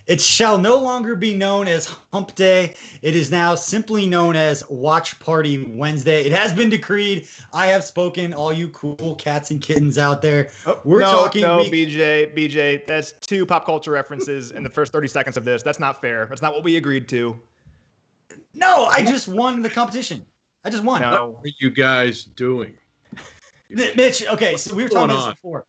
It shall no longer be known as Hump Day. It is now simply known as Watch Party Wednesday. It has been decreed. I have spoken, all you cool cats and kittens out there. We're talking. No, BJ, that's 2 pop culture references in the first 30 seconds of this. That's not fair. That's not what we agreed to. No, I just won the competition. I just won. No. What are you guys doing? Mitch, okay, so we were talking about this before.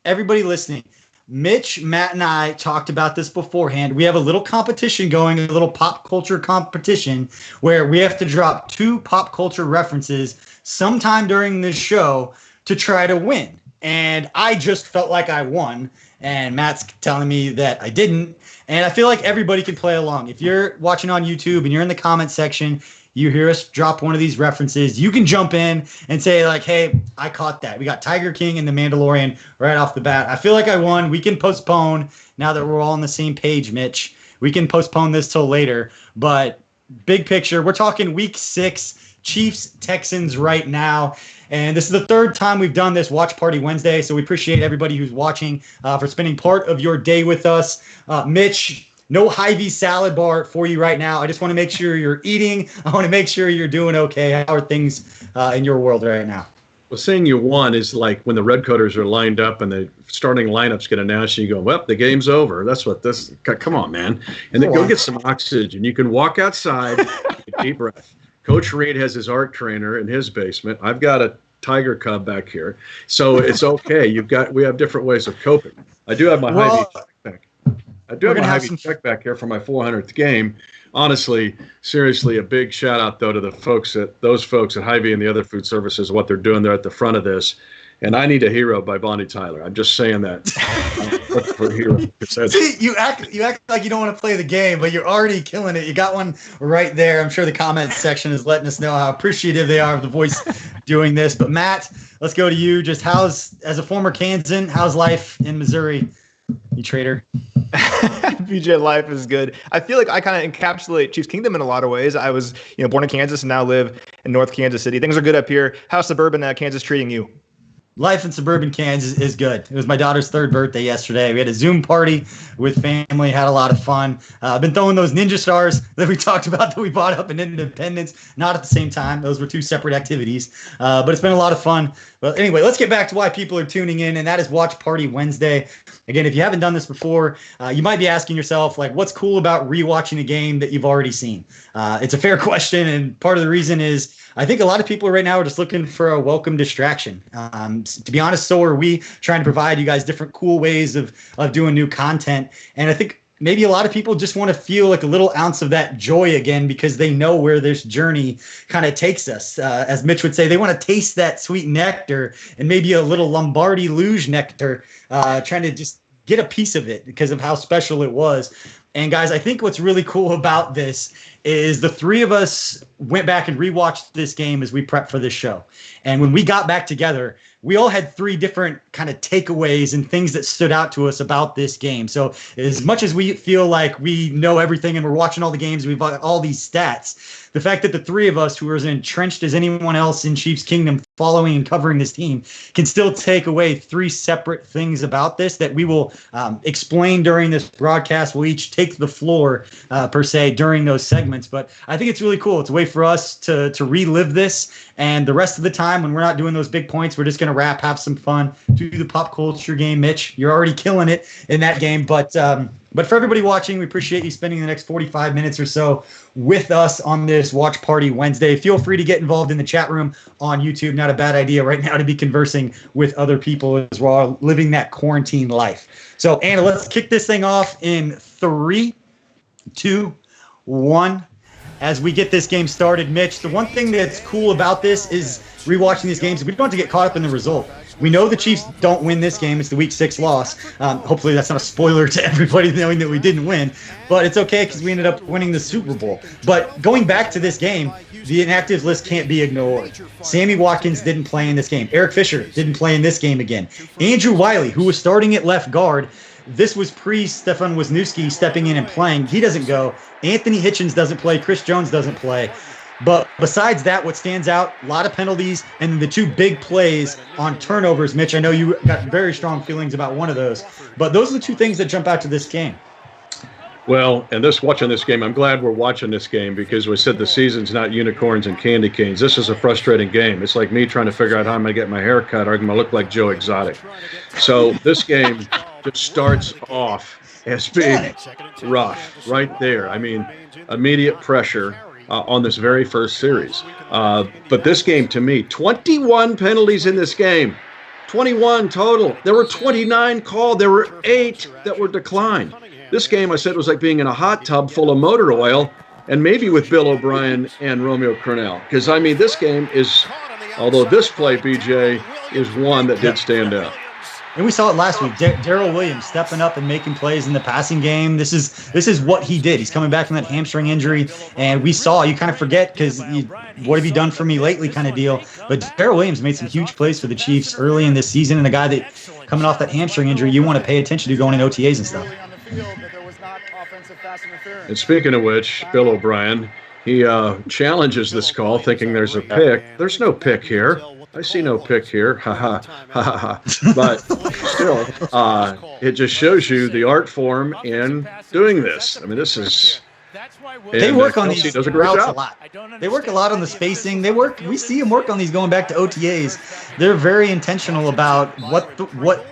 Everybody listening. Mitch, Matt, and I talked about this beforehand. We have a little competition going, a little pop culture competition where we have to drop 2 pop culture references sometime during this show to try to win. And I just felt like I won, and Matt's telling me that I didn't. And I feel like everybody can play along. If you're watching on YouTube and you're in the comment section, you hear us drop one of these references, you can jump in and say, like, hey, I caught that. We got Tiger King and The Mandalorian right off the bat. I feel like I won. We can postpone now that we're all on the same page, Mitch. We can postpone this till later. But big picture, we're talking week 6, Chiefs, Texans right now. And this is the 3rd time we've done this Watch Party Wednesday. So we appreciate everybody who's watching for spending part of your day with us. Mitch, no Hy-Vee salad bar for you right now. I just want to make sure you're eating. I want to make sure you're doing okay. How are things in your world right now? Well, saying you won is like when the Redcoaters are lined up and the starting lineups get announced and you go, well, the game's over. That's what this – come on, man. And then go get some oxygen. You can walk outside, take a deep breath. Coach Reed has his art trainer in his basement. I've got a tiger cub back here. So it's okay. We have different ways of coping. I do have my Hy-Vee backpack. I do have a Hy-Vee check back here for my 400th game. Honestly, seriously, a big shout out though to those folks at Hy-Vee and the other food services, what they're doing there at the front of this. And I Need a Hero by Bonnie Tyler. I'm just saying that. For a hero. See, you act like you don't want to play the game, but you're already killing it. You got one right there. I'm sure the comment section is letting us know how appreciative they are of the voice doing this. But Matt, let's go to you. Just as a former Kansan, how's life in Missouri, you traitor? BJ, life is good. I feel like I kind of encapsulate Chiefs Kingdom in a lot of ways. I was, born in Kansas and now live in North Kansas City. Things are good up here. How's suburban Kansas treating you? Life in suburban Kansas is good. It was my daughter's 3rd birthday yesterday. We had a Zoom party with family, had a lot of fun. I've been throwing those Ninja Stars that we talked about that we bought up in Independence, not at the same time. Those were 2 separate activities, but it's been a lot of fun. Well, anyway, let's get back to why people are tuning in, and that is Watch Party Wednesday. Again, if you haven't done this before, you might be asking yourself, like, what's cool about rewatching a game that you've already seen? It's a fair question, and part of the reason is I think a lot of people right now are just looking for a welcome distraction. To be honest, so are we, trying to provide you guys different cool ways of doing new content. And I think maybe a lot of people just want to feel like a little ounce of that joy again because they know where this journey kind of takes us. As Mitch would say, they want to taste that sweet nectar and maybe a little Lombardi luge nectar, trying to just get a piece of it because of how special it was. And guys, I think what's really cool about this is the 3 of us went back and rewatched this game as we prepped for this show. And when we got back together, we all had 3 different kind of takeaways and things that stood out to us about this game. So as much as we feel like we know everything and we're watching all the games, we've got all these stats, the fact that the 3 of us who are as entrenched as anyone else in Chiefs Kingdom following and covering this team can still take away 3 separate things about this that we will explain during this broadcast. We'll each take the floor per se during those segments. But I think it's really cool. It's a way for us to relive this. And the rest of the time when we're not doing those big points, we're just going to rap, have some fun, do the pop culture game. Mitch, you're already killing it in that game. But for everybody watching, we appreciate you spending the next 45 minutes or so with us on this Watch Party Wednesday. Feel free to get involved in the chat room on YouTube. Not a bad idea right now to be conversing with other people as well, living that quarantine life. So, Anna, let's kick this thing off in 3, 2, 1. As we get this game started, Mitch, the one thing that's cool about this is rewatching these games, we don't have to get caught up in the result. We know the Chiefs don't win this game. It's the Week 6 loss. Hopefully that's not a spoiler to everybody knowing that we didn't win. But it's okay because we ended up winning the Super Bowl. But going back to this game, the inactives list can't be ignored. Sammy Watkins didn't play in this game. Eric Fisher didn't play in this game again. Andrew Wiley, who was starting at left guard, this was pre-Stefan Wisniewski stepping in and playing. He doesn't go. Anthony Hitchens doesn't play. Chris Jones doesn't play. But besides that, what stands out, a lot of penalties and the 2 big plays on turnovers. Mitch, I know you got very strong feelings about one of those. But those are the 2 things that jump out to this game. Well, and watching this game, I'm glad we're watching this game because we said the season's not unicorns and candy canes. This is a frustrating game. It's like me trying to figure out how I'm going to get my hair cut or I'm going to look like Joe Exotic. So this game just starts off as being rough right there. I mean, immediate pressure on this very first series. But this game, to me, 21 penalties in this game. 21 total. There were 29 called. There were 8 that were declined. This game, I said, was like being in a hot tub full of motor oil, and maybe with Bill O'Brien and Romeo Crennel. Because, I mean, this game is, although this play, BJ, is one that did stand out. And we saw it last week. Darrell Williams stepping up and making plays in the passing game. This is what he did. He's coming back from that hamstring injury, and we saw, you kind of forget because what have you done for me lately kind of deal. But Darrell Williams made some huge plays for the Chiefs early in this season, and a guy that coming off that hamstring injury you want to pay attention to going in OTAs and stuff. And speaking of which, Bill O'Brien, he challenges this call thinking there's a pick. There's no pick here. I see no pick here. Ha ha ha ha. But still, it just shows you the art form in doing this. I mean, this is. They work on these does a great routes job. a lot. They work a lot on the spacing. We see them work on these going back to OTAs. They're very intentional about what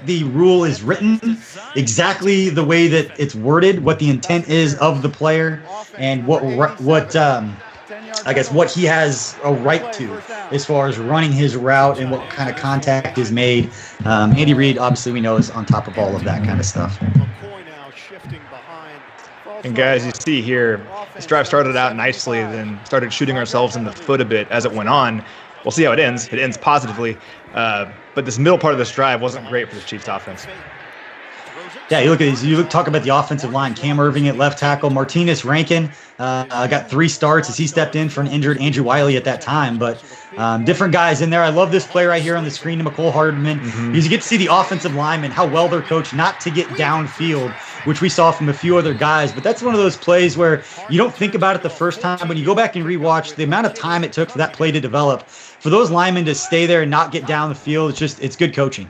the rule is written, exactly the way that it's worded, what the intent is of the player, and what I guess what he has a right to as far as running his route and what kind of contact is made. Andy Reid, obviously, we know is on top of all of that kind of stuff. And guys, you see here, this drive started out nicely, then started shooting ourselves in the foot a bit as it went on. We'll see how it ends. It ends positively. But this middle part of this drive wasn't great for the Chiefs offense. Yeah, you look at these. Talk about the offensive line. Cam Irving at left tackle. Martinez Rankin got 3 starts as he stepped in for an injured Andrew Wiley at that time. But different guys in there. I love this play right here on the screen to McCole Hardman. Because you get to see the offensive linemen, how well they're coached not to get downfield, which we saw from a few other guys. But that's one of those plays where you don't think about it the first time. When you go back and rewatch the amount of time it took for that play to develop, for those linemen to stay there and not get down the field, it's good coaching.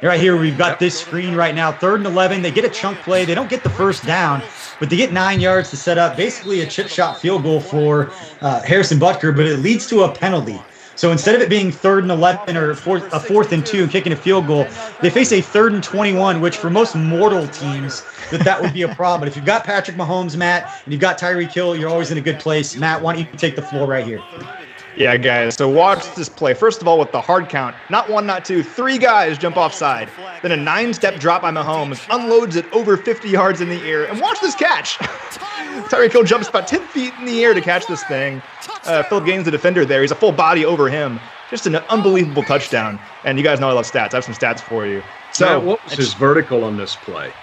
Right here, we've got this screen right now. 3rd and 11. They get a chunk play. They don't get the first down, but they get 9 yards to set up basically a chip shot field goal for Harrison Butker, but it leads to a penalty. So instead of it being 3rd and 11 or a 4th and 2 and kicking a field goal, they face a 3rd and 21, which for most mortal teams, that would be a problem. But if you've got Patrick Mahomes, Matt, and you've got Tyreek Hill, you're always in a good place. Matt, why don't you take the floor right here? Yeah, guys, so watch this play. First of all, with the hard count, not 1, not 2, 3 guys jump offside. Then a 9-step drop by Mahomes, unloads it over 50 yards in the air, and watch this catch. Tyreek Hill jumps about 10 feet in the air to catch this thing. Phillip Gaines, the defender there, he's a full body over him. Just an unbelievable touchdown. And you guys know I love stats. I have some stats for you. So, Matt, what was his vertical on this play?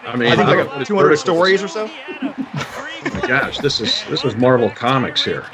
I mean, I think like 200 stories or so. Oh my gosh, this is Marvel Comics here.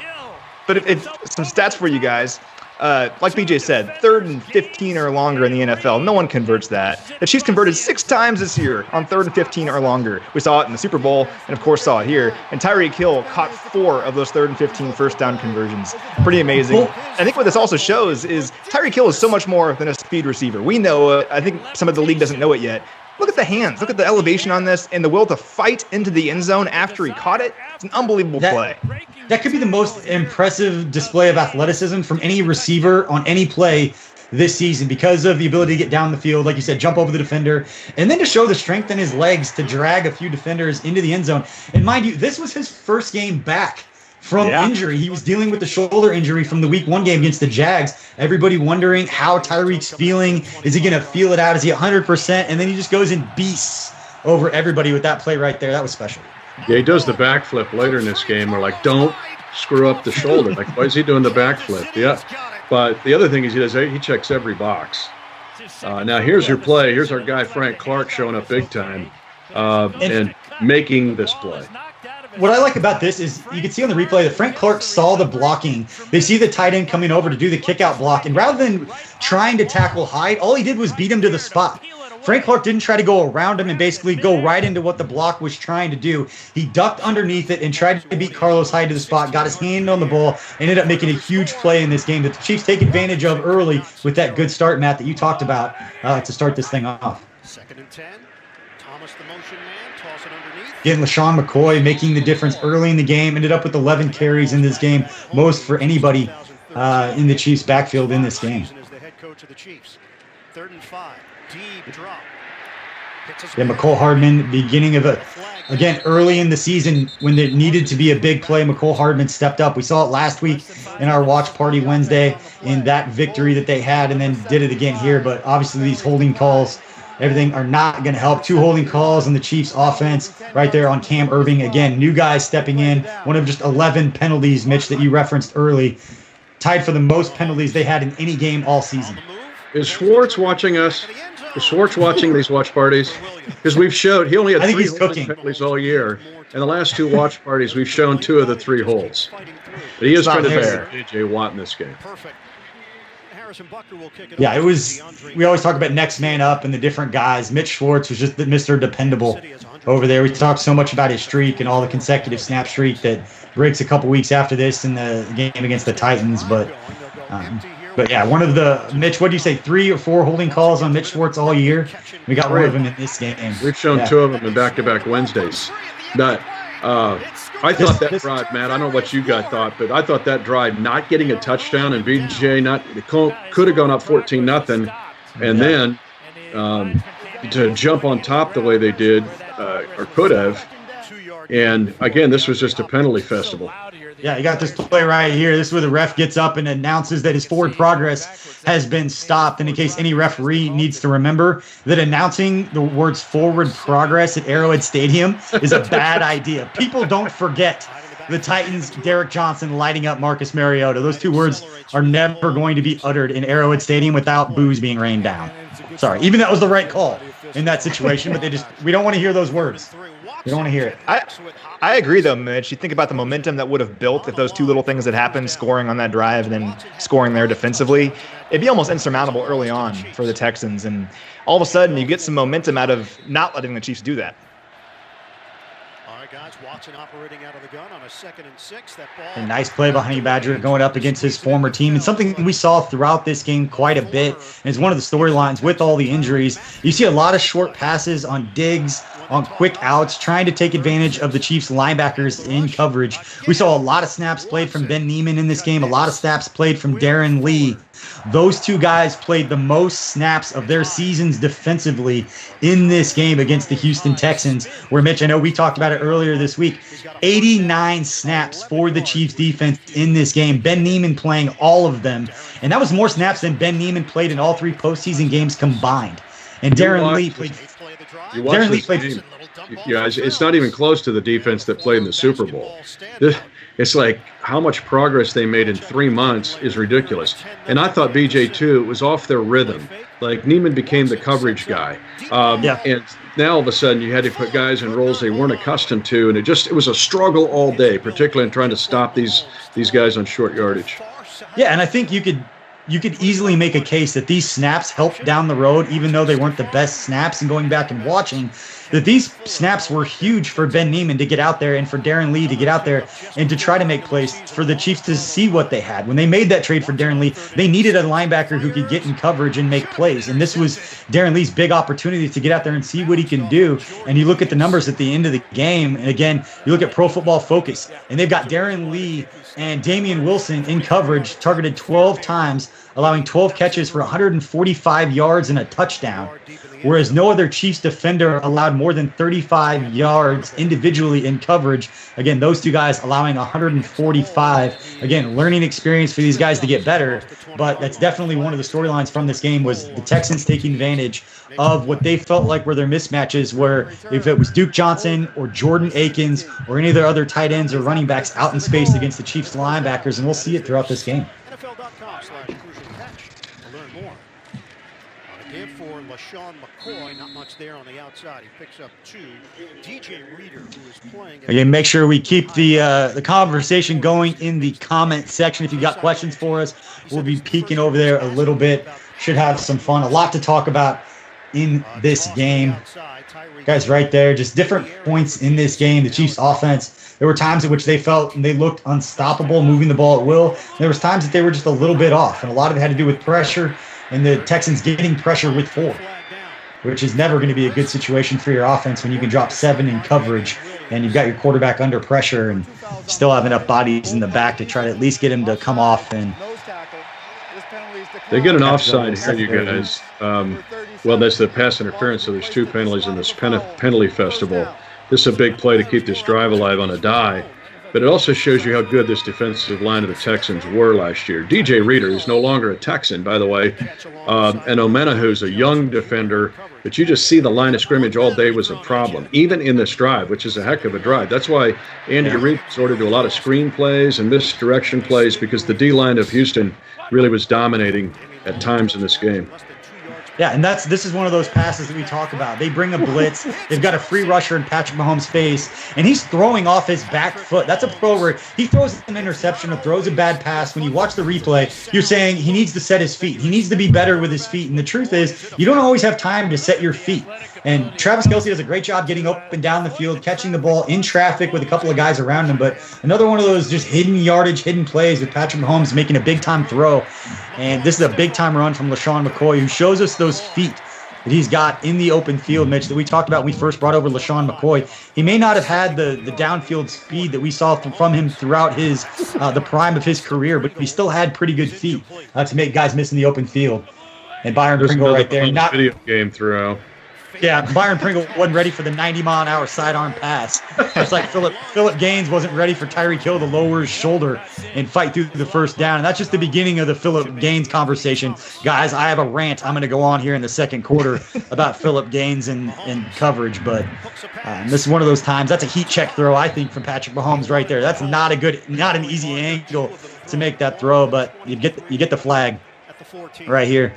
But if some stats for you guys. Like BJ said, 3rd and 15 or longer in the NFL. No one converts that. The Chiefs converted 6 times this year on 3rd and 15 or longer. We saw it in the Super Bowl and, of course, saw it here. And Tyreek Hill caught 4 of those 3rd and 15 first down conversions. Pretty amazing. I think what this also shows is Tyreek Hill is so much more than a speed receiver. We know, I think some of the league doesn't know it yet. Look at the hands. Look at the elevation on this and the will to fight into the end zone after he caught it. It's an unbelievable play. That could be the most impressive display of athleticism from any receiver on any play this season because of the ability to get down the field, like you said, jump over the defender, and then to show the strength in his legs to drag a few defenders into the end zone. And mind you, this was his first game back from injury. He was dealing with the shoulder injury from the Week 1 game against the Jags. Everybody wondering how Tyreek's feeling. Is he going to feel it out? Is he 100%? And then he just goes and beasts over everybody with that play right there. That was special. Yeah, he does the backflip later in this game. We're like, don't screw up the shoulder. Like, why is he doing the backflip? Yeah. But the other thing is he checks every box. Now, here's your play. Here's our guy, Frank Clark, showing up big time and making this play. What I like about this is you can see on the replay that Frank Clark saw the blocking. They see the tight end coming over to do the kickout block. And rather than trying to tackle Hyde, all he did was beat him to the spot. Frank Clark didn't try to go around him and basically go right into what the block was trying to do. He ducked underneath it and tried to beat Carlos Hyde to the spot, got his hand on the ball, and ended up making a huge play in this game that the Chiefs take advantage of early with that good start, Matt, that you talked about to start this thing off. 2nd and 10. Getting LaShawn McCoy, making the difference early in the game, ended up with 11 carries in this game, most for anybody in the Chiefs' backfield in this game. Yeah, McCole Hardman, beginning of again, early in the season when there needed to be a big play, McCole Hardman stepped up. We saw it last week in our watch party Wednesday in that victory that they had, and then did it again here. But obviously these holding calls, everything are not going to help. 2 holding calls on the Chiefs offense right there on Cam Irving. Again, new guys stepping in. One of just 11 penalties, Mitch, that you referenced early. Tied for the most penalties they had in any game all season. Is Schwartz watching us? Is Schwartz watching these watch parties? Because we've showed he only had 3 holding penalties all year. In the last 2 watch parties, we've shown 2 of the 3 holds. But he is trying to defend J.J. Watt in this game. Yeah, it was. We always talk about next man up and the different guys. Mitch Schwartz was just the Mr. Dependable over there. We talked so much about his streak and all the consecutive snap streak that breaks a couple weeks after this in the game against the Titans. But yeah, one of the Mitch. What do you say? 3 or 4 holding calls on Mitch Schwartz all year. We got one of them in this game. We've shown 2 of them in back-to-back Wednesdays. But I thought that drive, Matt. I don't know what you guys thought, but I thought that drive, not getting a touchdown and BJ could have gone up 14-0, and then to jump on top the way they did, or could have. And again, this was just a penalty festival. Yeah, you got this play right here. This is where the ref gets up and announces that his forward progress has been stopped. And in case any referee needs to remember that announcing the words forward progress at Arrowhead Stadium is a bad idea. People don't forget the Titans, Derek Johnson lighting up Marcus Mariota. Those 2 words are never going to be uttered in Arrowhead Stadium without boos being rained down. Sorry, even that was the right call in that situation, but we don't want to hear those words. We don't want to hear it. I agree, though, Mitch. You think about the momentum that would have built if those 2 little things had happened, scoring on that drive and then scoring there defensively. It'd be almost insurmountable early on for the Texans. And all of a sudden, you get some momentum out of not letting the Chiefs do that. All right, guys, Watson operating out of the gun on a 2nd and 6. That ball. A nice play by Honey Badger going up against his former team. And something we saw throughout this game quite a bit, and it's one of the storylines with all the injuries. You see a lot of short passes on Diggs, on quick outs, trying to take advantage of the Chiefs linebackers in coverage. We saw a lot of snaps played from Ben Neiman in this game, a lot of snaps played from Darren Lee. Those 2 guys played the most snaps of their seasons defensively in this game against the Houston Texans, where, Mitch, I know we talked about it earlier this week, 89 snaps for the Chiefs defense in this game. Ben Neiman playing all of them, and that was more snaps than Ben Neiman played in all 3 postseason games combined. And Darren Lee played. You watch this game, it's not even close to the defense that played in the Super Bowl. It's like how much progress they made in 3 months is ridiculous. And I thought BJ, too, was off their rhythm. Like, Neiman became the coverage guy. And now all of a sudden you had to put guys in roles they weren't accustomed to. And it was a struggle all day, particularly in trying to stop these guys on short yardage. Yeah, and I think you could easily make a case that these snaps helped down the road, even though they weren't the best snaps. And going back and watching, that these snaps were huge for Ben Neiman to get out there and for Darren Lee to get out there and to try to make plays, for the Chiefs to see what they had. When they made that trade for Darren Lee, they needed a linebacker who could get in coverage and make plays. And this was Darren Lee's big opportunity to get out there and see what he can do. And you look at the numbers at the end of the game, and again, you look at Pro Football Focus, and they've got Darren Lee and Damian Wilson in coverage, targeted 12 times, allowing 12 catches for 145 yards and a touchdown, whereas no other Chiefs defender allowed more than 35 yards individually in coverage. Again, those 2 guys allowing 145. Again, learning experience for these guys to get better, but that's definitely one of the storylines from this game, was the Texans taking advantage of what they felt like were their mismatches, where if it was Duke Johnson or Jordan Akins or any of their other tight ends or running backs out in space against the Chiefs linebackers, and we'll see it throughout this game. For LaShawn McCoy, not much there on the outside. He picks up 2. DJ Reader, who is playing. Again, make sure we keep the conversation going in the comment section. If you got questions for us, we'll be peeking over there a little bit. Should have some fun. A lot to talk about in this game. Guys, right there, just different points in this game. The Chiefs offense, there were times in which they felt they looked unstoppable, moving the ball at will. There was times that they were just a little bit off, and a lot of it had to do with pressure and the Texans getting pressure with 4. which is never going to be a good situation for your offense when you can drop 7 in coverage and you've got your quarterback under pressure and still have enough bodies in the back to try to at least get him to come off. And they get an offside here, you guys. Well, that's the pass interference, so there's 2 penalties in this penalty festival. This is a big play to keep this drive alive on a die. But it also shows you how good this defensive line of the Texans were last year. DJ Reader is no longer a Texan, by the way, and Omena, who's a young defender, but you just see the line of scrimmage all day was a problem, even in this drive, which is a heck of a drive. That's why Andy Reid resorted to a lot of screen plays and misdirection plays, because the D-line of Houston really was dominating at times in this game. Yeah, and this is one of those passes that we talk about. They bring a blitz. They've got a free rusher in Patrick Mahomes' face, and he's throwing off his back foot. That's a pro where he throws an interception or throws a bad pass. When you watch the replay, you're saying he needs to set his feet. He needs to be better with his feet. And the truth is, you don't always have time to set your feet. And Travis Kelce does a great job getting up and down the field, catching the ball in traffic with a couple of guys around him. But another one of those just hidden yardage, hidden plays with Patrick Mahomes making a big-time throw. And this is a big-time run from LaShawn McCoy, who shows us those feet that he's got in the open field, Mitch, that we talked about when we first brought over LaShawn McCoy. He may not have had the downfield speed that we saw from him throughout his the prime of his career, but he still had pretty good feet to make guys miss in the open field. And Byron Pringle right there. Not video game throw. Yeah, Byron Pringle wasn't ready for the 90-mile-an-hour sidearm pass. It's like Phillip Gaines wasn't ready for Tyreek Hill to lower his shoulder and fight through the first down. And that's just the beginning of the Phillip Gaines conversation. Guys, I have a rant I'm going to go on here in the second quarter about Phillip Gaines and coverage. But this is one of those times. That's a heat check throw, I think, from Patrick Mahomes right there. That's not an easy angle to make that throw, but you get the flag right here.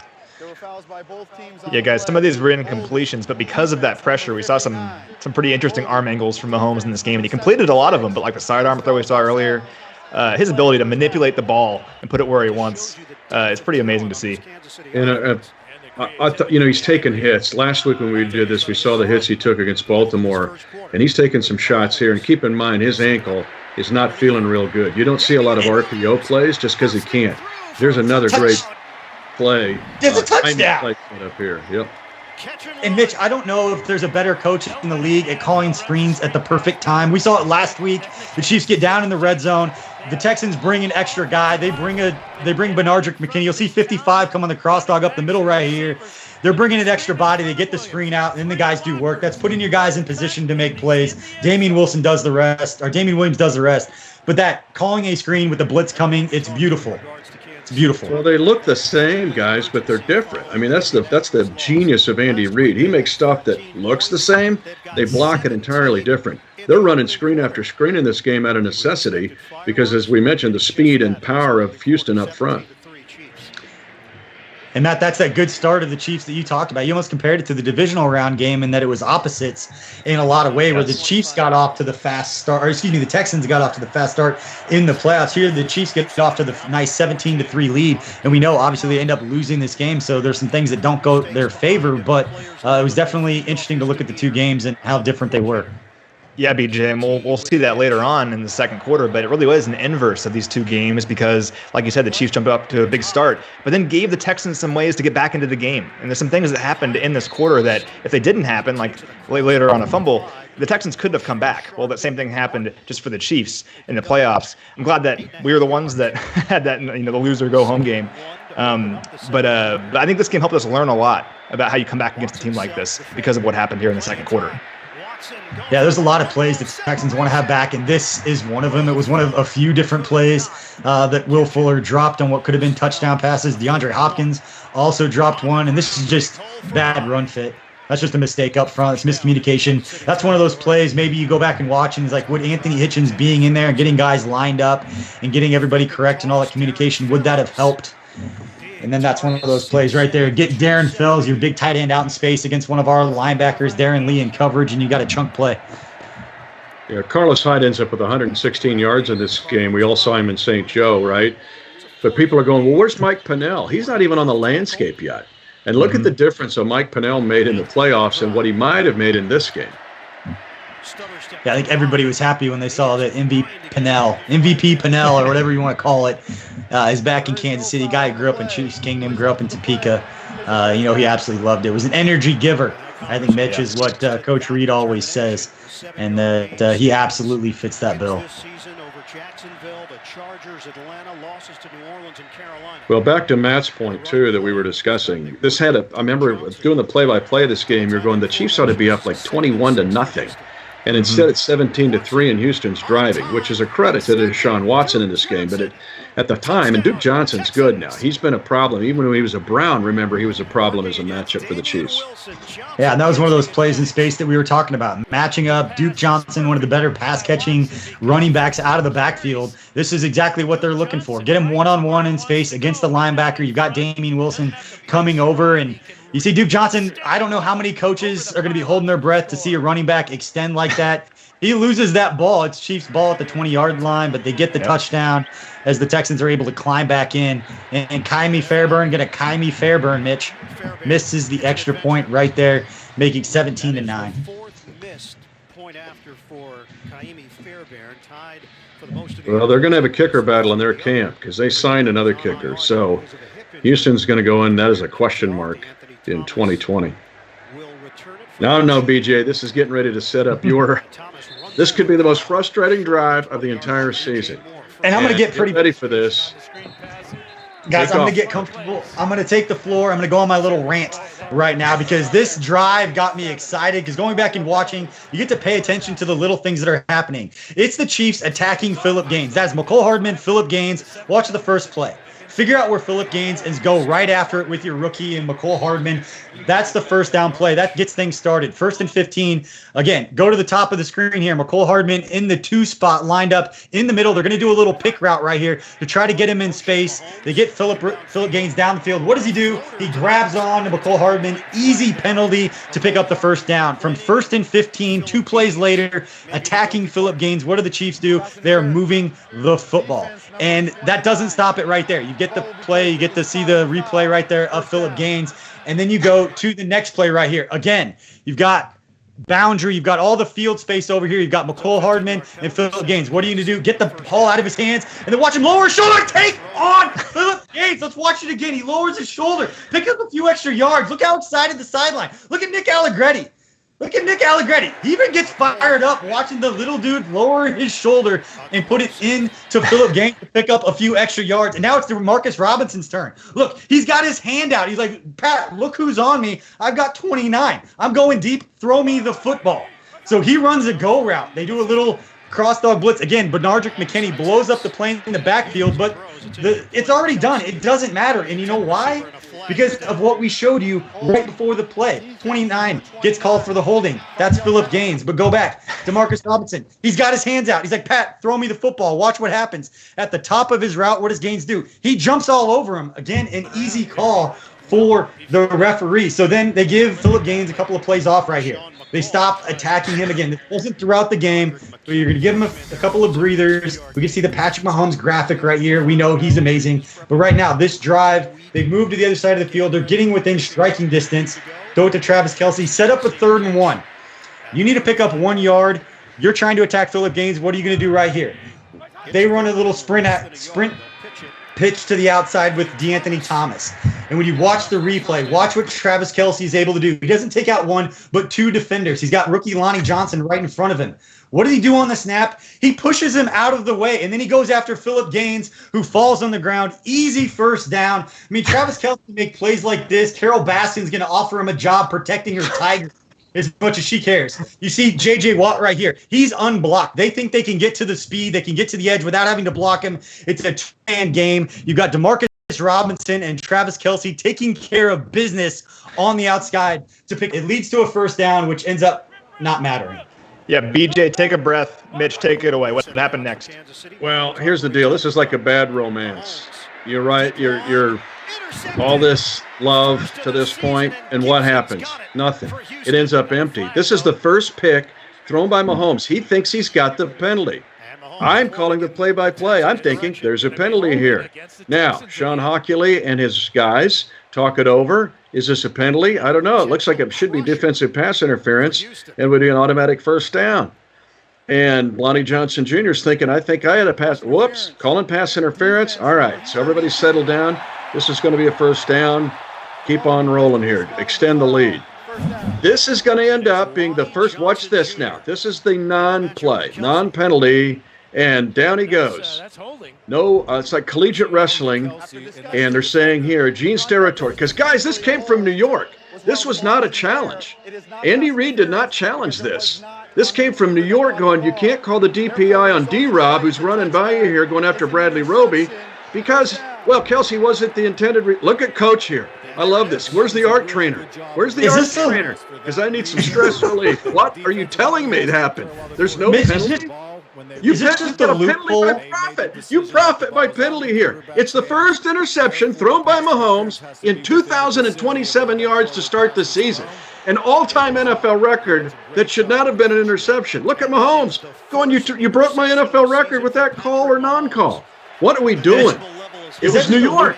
Yeah, guys, some of these were incompletions, but because of that pressure, we saw some pretty interesting arm angles from Mahomes in this game, and he completed a lot of them, but like the sidearm throw we saw earlier, his ability to manipulate the ball and put it where he wants is pretty amazing to see. And I thought, he's taken hits. Last week when we did this, we saw the hits he took against Baltimore, and he's taken some shots here. And keep in mind, his ankle is not feeling real good. You don't see a lot of RPO plays just because he can't. There's another great play. There's a touchdown. Play up here. Yep. And Mitch, I don't know if there's a better coach in the league at calling screens at the perfect time. We saw it last week. The Chiefs get down in the red zone. The Texans bring an extra guy. They bring Benardrick McKinney. You'll see 55 come on the cross dog up the middle right here. They're bringing an extra body. They get the screen out, and then the guys do work. That's putting your guys in position to make plays. Damian Williams does the rest. But that calling a screen with the blitz coming, it's beautiful. Beautiful. Well, they look the same, guys, but they're different. I mean, that's the genius of Andy Reid. He makes stuff that looks the same. They block it entirely different. They're running screen after screen in this game out of necessity because, as we mentioned, the speed and power of Houston up front. And that's that good start of the Chiefs that you talked about. You almost compared it to the divisional round game in that it was opposites in a lot of ways, where the Chiefs got off to the fast start, the Texans got off to the fast start in the playoffs. Here, the Chiefs get off to the nice 17-3 lead, and we know obviously they end up losing this game. So there's some things that don't go their favor, but it was definitely interesting to look at the two games and how different they were. Yeah, BJ, and we'll see that later on in the second quarter, but it really was an inverse of these two games because, like you said, the Chiefs jumped up to a big start, but then gave the Texans some ways to get back into the game. And there's some things that happened in this quarter that if they didn't happen, like later on a fumble, the Texans couldn't have come back. Well, that same thing happened just for the Chiefs in the playoffs. I'm glad that we were the ones that had that, the loser go home game. But I think this game helped us learn a lot about how you come back against a team like this because of what happened here in the second quarter. Yeah, there's a lot of plays that Texans want to have back, and this is one of them. It was one of a few different plays that Will Fuller dropped on what could have been touchdown passes. DeAndre Hopkins also dropped one, and this is just bad run fit. That's just a mistake up front. It's miscommunication. That's one of those plays maybe you go back and watch, and it's like, would Anthony Hitchens being in there and getting guys lined up and getting everybody correct and all that communication, would that have helped? And then that's one of those plays right there. Get Darren Fells, your big tight end, out in space against one of our linebackers, Darren Lee, in coverage, and you got a chunk play. Yeah, Carlos Hyde ends up with 116 yards in this game. We all saw him in St. Joe, right? But people are going, well, where's Mike Pennell? He's not even on the landscape yet. And look at the difference that Mike Pennell made in the playoffs and what he might have made in this game. Yeah, I think everybody was happy when they saw that MVP Pennell, or whatever you want to call it, is back in Kansas City. Guy who grew up in Chiefs Kingdom, grew up in Topeka. He absolutely loved it. It was an energy giver. I think Mitch is what Coach Reed always says, and that he absolutely fits that bill. Well, back to Matt's point, too, that we were discussing. I remember doing the play-by-play of this game, you're going, the Chiefs ought to be up like 21-0. And instead it's 17-3 and Houston's driving, which is a credit to Deshaun Watson in this game. But at the time, and Duke Johnson's good now. He's been a problem. Even when he was a Brown, remember, he was a problem as a matchup for the Chiefs. Yeah, and that was one of those plays in space that we were talking about. Matching up Duke Johnson, one of the better pass-catching running backs out of the backfield. This is exactly what they're looking for. Get him one-on-one in space against the linebacker. You've got Damian Wilson coming over, and you see Duke Johnson. I don't know how many coaches are going to be holding their breath to see a running back extend like that. He loses that ball. It's Chiefs' ball at the 20-yard line, but they get the touchdown as the Texans are able to climb back in. And Kaimi Fairbairn, Fairbairn, Mitch, misses the extra point right there, making 17-9. Fourth missed point after for Kaimi Fairbairn, tied for the most of the. Well, they're going to have a kicker battle in their camp because they signed another kicker. So Houston's going to go in. That is a question mark in 2020. Now, no, BJ, this is getting ready to set up your. This could be the most frustrating drive of the entire season. And I'm going to get pretty ready for this. Guys, I'm going to get comfortable. I'm going to take the floor. I'm going to go on my little rant right now because this drive got me excited because going back and watching, you get to pay attention to the little things that are happening. It's the Chiefs attacking Phillip Gaines. That's McCole Hardman, Phillip Gaines. Watch the first play. Figure out where Phillip Gaines is, go right after it with your rookie and McCole Hardman. That's the first down play. That gets things started. 1st and 15. Again, go to the top of the screen here. McCole Hardman in the 2 spot lined up in the middle. They're going to do a little pick route right here to try to get him in space. They get Phillip Gaines down the field. What does he do? He grabs on to McCole Hardman. Easy penalty to pick up the first down. From 1st and 15, 2 plays later, attacking Phillip Gaines. What do the Chiefs do? They're moving the football. And that doesn't stop it right there. You get the play, you get to see the replay right there of Phillip Gaines, and then you go to the next play right here. Again, you've got boundary, you've got all the field space over here. You've got McCole Hardman and Phillip Gaines. What are you going to do? Get the ball out of his hands, and then watch him lower his shoulder. Take on Phillip Gaines. Let's watch it again. He lowers his shoulder. Pick up a few extra yards. Look how excited the sideline. Look at Nick Allegretti. He even gets fired up watching the little dude lower his shoulder and put it into Phillip Gaines to pick up a few extra yards. And now it's Marcus Robinson's turn. Look, he's got his hand out. He's like, Pat, look who's on me. I've got 29. I'm going deep. Throw me the football. So he runs a go route. They do a little cross dog blitz. Again, Benardrick McKinney blows up the plane in the backfield, but it's already done. It doesn't matter. And you know why? Because of what we showed you right before the play. 29 gets called for the holding. That's Phillip Gaines. But go back to Marcus Robinson. He's got his hands out. He's like, Pat, throw me the football. Watch what happens. At the top of his route, what does Gaines do? He jumps all over him. Again, an easy call for the referee. So then they give Phillip Gaines a couple of plays off right here. They stop attacking him again. This wasn't throughout the game. So you're going to give him a couple of breathers. We can see the Patrick Mahomes graphic right here. We know he's amazing. But right now, this drive, they've moved to the other side of the field. They're getting within striking distance. Throw it to Travis Kelce. Set up a 3rd and 1. You need to pick up 1 yard. You're trying to attack Phillip Gaines. What are you going to do right here? They run a little sprint pitch to the outside with DeAnthony Thomas. And when you watch the replay, watch what Travis Kelce is able to do. He doesn't take out 1, but 2 defenders. He's got rookie Lonnie Johnson right in front of him. What does he do on the snap? He pushes him out of the way, and then he goes after Phillip Gaines, who falls on the ground. Easy first down. I mean, Travis Kelce can make plays like this. Carol Baskin's going to offer him a job protecting her Tigers as much as she cares. You see J.J. Watt right here. He's unblocked. They think they can get to the speed. They can get to the edge without having to block him. It's a two-man game. You've got DeMarcus Robinson and Travis Kelce taking care of business on the outside to pick. It leads to a first down, which ends up not mattering. Yeah, BJ, take a breath. Mitch, take it away. What happened next? Well, here's the deal. This is like a bad romance. You're right. You're all this love to this point, and what happens? Nothing. It ends up empty. This is the first pick thrown by Mahomes. He thinks he's got the penalty. I'm calling the play-by-play. I'm thinking there's a penalty here. Now, Sean Hockley and his guys talk it over. Is this a penalty? I don't know. It looks like it should be defensive pass interference and would be an automatic first down. And Lonnie Johnson Jr. is thinking, I think I had a pass. Whoops, calling pass interference. All right, so everybody settle down. This is going to be a first down. Keep on rolling here. Extend the lead. This is going to end up being the first. Watch this now. This is the non-play, non-penalty, and down he goes. No, it's like collegiate wrestling, and they're saying here, Gene's territory. Because, guys, this came from New York. This was not a challenge. Andy Reid did not challenge this. This came from New York going, you can't call the DPI on D-Rob, who's running by you here, going after Bradley Roby, because, well, Kelce wasn't the intended. Look at Coach here. I love this. Where's the art trainer? Where's the art trainer? Because I need some stress relief. What are you telling me happened? There's no penalty? You just get a penalty by profit. You profit by penalty here. It's the first interception thrown by Mahomes in 2,027 yards to start the season. An all-time NFL record that should not have been an interception. Look at Mahomes going, you broke my NFL record with that call or non-call. What are we doing? It was New York.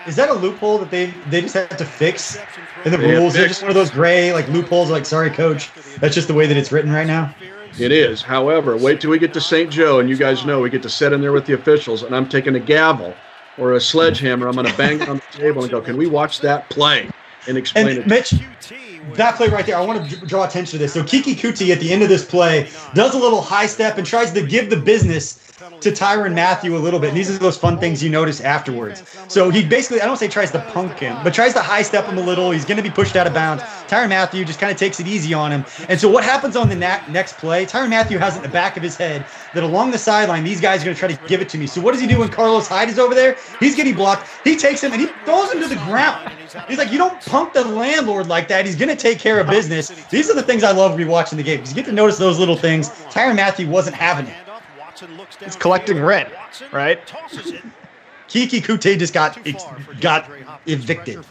Is that a loophole that they just have to fix in the rules? They're just one of those gray loopholes, sorry, coach. That's just the way that it's written right now. It is. However, wait till we get to St. Joe, and you guys know we get to sit in there with the officials, and I'm taking a gavel or a sledgehammer. I'm going to bang it on the table and go, can we watch that play and explain it? Mitch, that play right there, I want to draw attention to this. So Kiki Kuti at the end of this play does a little high step and tries to give the business to Tyrann Mathieu a little bit. And these are those fun things you notice afterwards. So he basically, I don't say tries to punk him, but tries to high step him a little. He's going to be pushed out of bounds. Tyrann Mathieu just kind of takes it easy on him. And so what happens on the next play, Tyrann Mathieu has it in the back of his head that along the sideline, these guys are going to try to give it to me. So what does he do when Carlos Hyde is over there? He's getting blocked. He takes him and he throws him to the ground. He's like, you don't punk the landlord like that. He's going to take care of business. These are the things I love rewatching the game because you get to notice those little things. Tyrann Mathieu wasn't having it. It's collecting rent, right? Kiki Kuti just got evicted.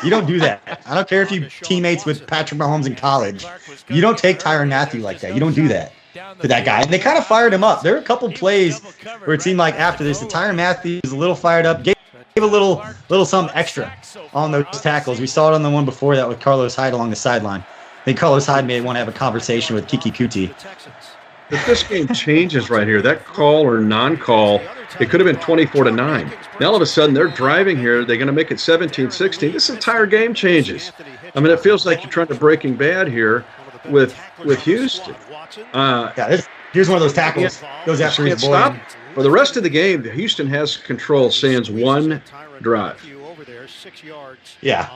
You don't do that. I don't care if you teammates with Patrick Mahomes in college. You don't take Tyrann Mathieu like that. You don't do that to that guy. And they kind of fired him up. There were a couple plays where it seemed like after this, the Tyrann Mathieu was a little fired up, gave a little something extra on those tackles. We saw it on the one before that with Carlos Hyde along the sideline. I think Carlos Hyde may want to have a conversation with Kiki Kuti. If this game changes right here, that call or non-call, it could have been 24-9. Now all of a sudden they're driving here. They're going to make it 17-16. This entire game changes. I mean, it feels like you're trying to Breaking Bad here with Houston. Here's one of those tackles. Goes after his boy. Stop. For the rest of the game, Houston has control sans one drive. Yeah,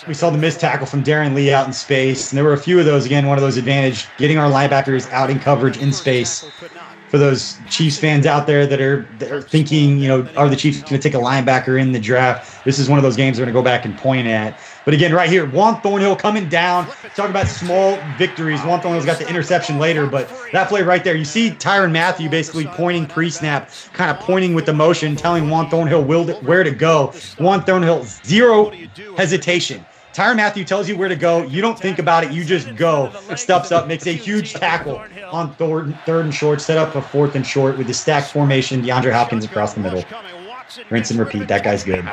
we saw the missed tackle from Darren Lee out in space, and there were a few of those. Again, one of those advantage, getting our linebackers out in coverage in space. For those Chiefs fans out there that are thinking, are the Chiefs going to take a linebacker in the draft? This is one of those games we're going to go back and point at. But again, right here, Juan Thornhill coming down. Talk about small victories. Juan Thornhill's got the interception later, but that play right there, you see Tyrann Mathieu basically pointing pre-snap, kind of pointing with the motion, telling Juan Thornhill where to go. Juan Thornhill, zero hesitation. Tyrann Mathieu tells you where to go. You don't think about it. You just go. Steps up, makes a huge tackle on third and short, set up a fourth and short with the stacked formation. DeAndre Hopkins across the middle. Rinse and repeat. That guy's good.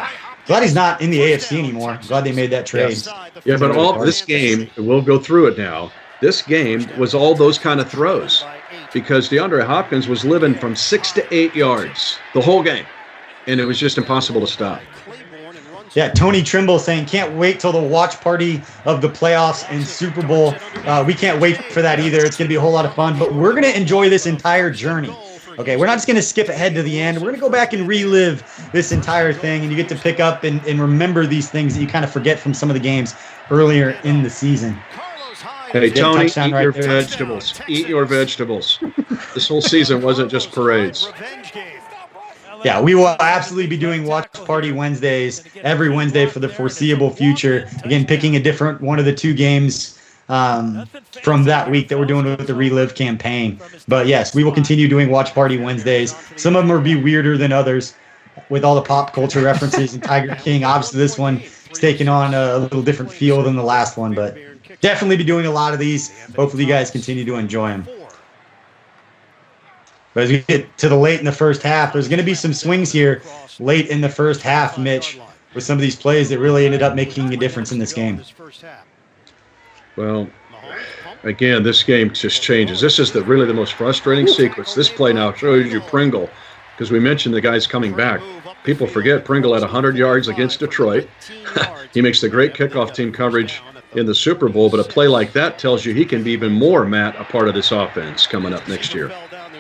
Glad he's not in the AFC anymore. Glad they made that trade. Yes. Yeah, but all this game, we'll go through it now. This game was all those kind of throws because DeAndre Hopkins was living from 6 to 8 yards the whole game, and it was just impossible to stop. Yeah, Tony Trimble saying, can't wait till the watch party of the playoffs and Super Bowl. We can't wait for that either. It's going to be a whole lot of fun, but we're going to enjoy this entire journey. Okay, we're not just going to skip ahead to the end. We're going to go back and relive this entire thing, and you get to pick up and remember these things that you kind of forget from some of the games earlier in the season. Hey, Tony, eat your vegetables. Eat your vegetables. This whole season wasn't just parades. Yeah, we will absolutely be doing Watch Party Wednesdays every Wednesday for the foreseeable future. Again, picking a different one of the two games from that week that we're doing with the Relive campaign. But yes, we will continue doing Watch Party Wednesdays. Some of them will be weirder than others with all the pop culture references and Tiger King. Obviously, this one is taking on a little different feel than the last one, but definitely be doing a lot of these. Hopefully, you guys continue to enjoy them. But as we get to the late in the first half, there's going to be some swings here late in the first half, Mitch, with some of these plays that really ended up making a difference in this game. Well, again, this game just changes. This is really the most frustrating sequence. This play now shows you Pringle, because we mentioned the guy's coming back. people forget Pringle had 100 yards against Detroit. He makes the great kickoff team coverage in the Super Bowl, but a play like that tells you he can be even more, Matt, a part of this offense coming up next year.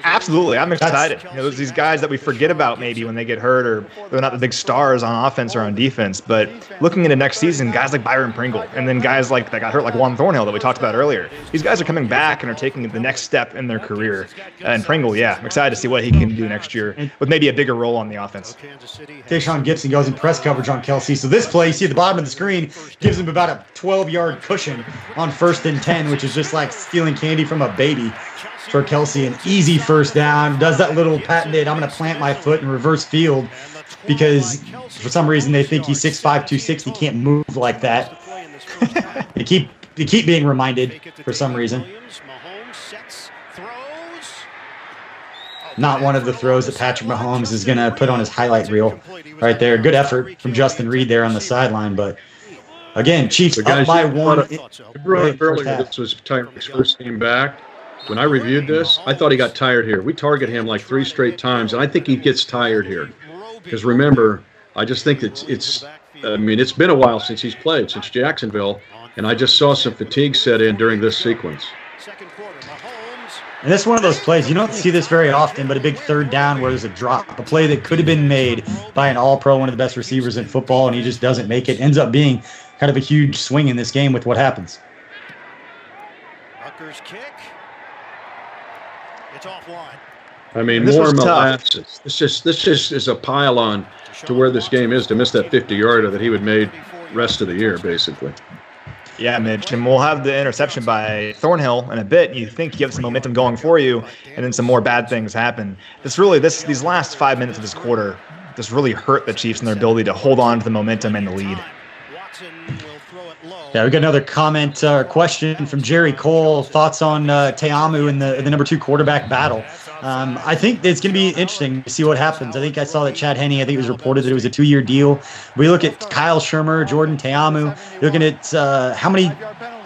Absolutely. I'm excited. There's these guys that we forget about maybe when they get hurt or they're not the big stars on offense or on defense. But looking into next season, guys like Byron Pringle and then guys like that got hurt like Juan Thornhill that we talked about earlier. These guys are coming back and are taking the next step in their career. And Pringle, yeah, I'm excited to see what he can do next year with maybe a bigger role on the offense. Deshaun Gibson goes in press coverage on Kelce. So this play, you see at the bottom of the screen, gives him about a 12-yard cushion on 1st and 10, which is just like stealing candy from a baby. For Kelce, an easy first down, does that little patented, I'm going to plant my foot in reverse field because for some reason they think he's 6'5", 260, can't move like that. They keep being reminded for some reason. Not one of the throws that Patrick Mahomes is going to put on his highlight reel right there. Good effort from Justin Reed there on the sideline, but again, Chiefs up by one. Earlier, this was Tyreek's first game back. When I reviewed this, I thought he got tired here. We target him like 3 straight times, and I think he gets tired here. Because remember, I just think it's been a while since he's played, since Jacksonville, and I just saw some fatigue set in during this sequence. And this is one of those plays, you don't see this very often, but a big 3rd down where there's a drop, a play that could have been made by an all-pro, one of the best receivers in football, and he just doesn't make it. Ends up being kind of a huge swing in this game with what happens. Bucker's kick. It's offline. I mean, more molasses. This just is a pile on to where this game is to miss that 50-yarder that he would made rest of the year, basically. Yeah, Mitch, and we'll have the interception by Thornhill in a bit. You think you have some momentum going for you, and then some more bad things happen. These last 5 minutes of this quarter, this really hurt the Chiefs and their ability to hold on to the momentum and the lead. Yeah, we got another comment or question from Jerry Cole. Thoughts on Te'amu in the number 2 quarterback battle. I think it's going to be interesting to see what happens. I think I saw that Chad Henne, I think it was reported that it was a 2-year deal. We look at Kyle Shermer, Jordan Te'amu, looking at how many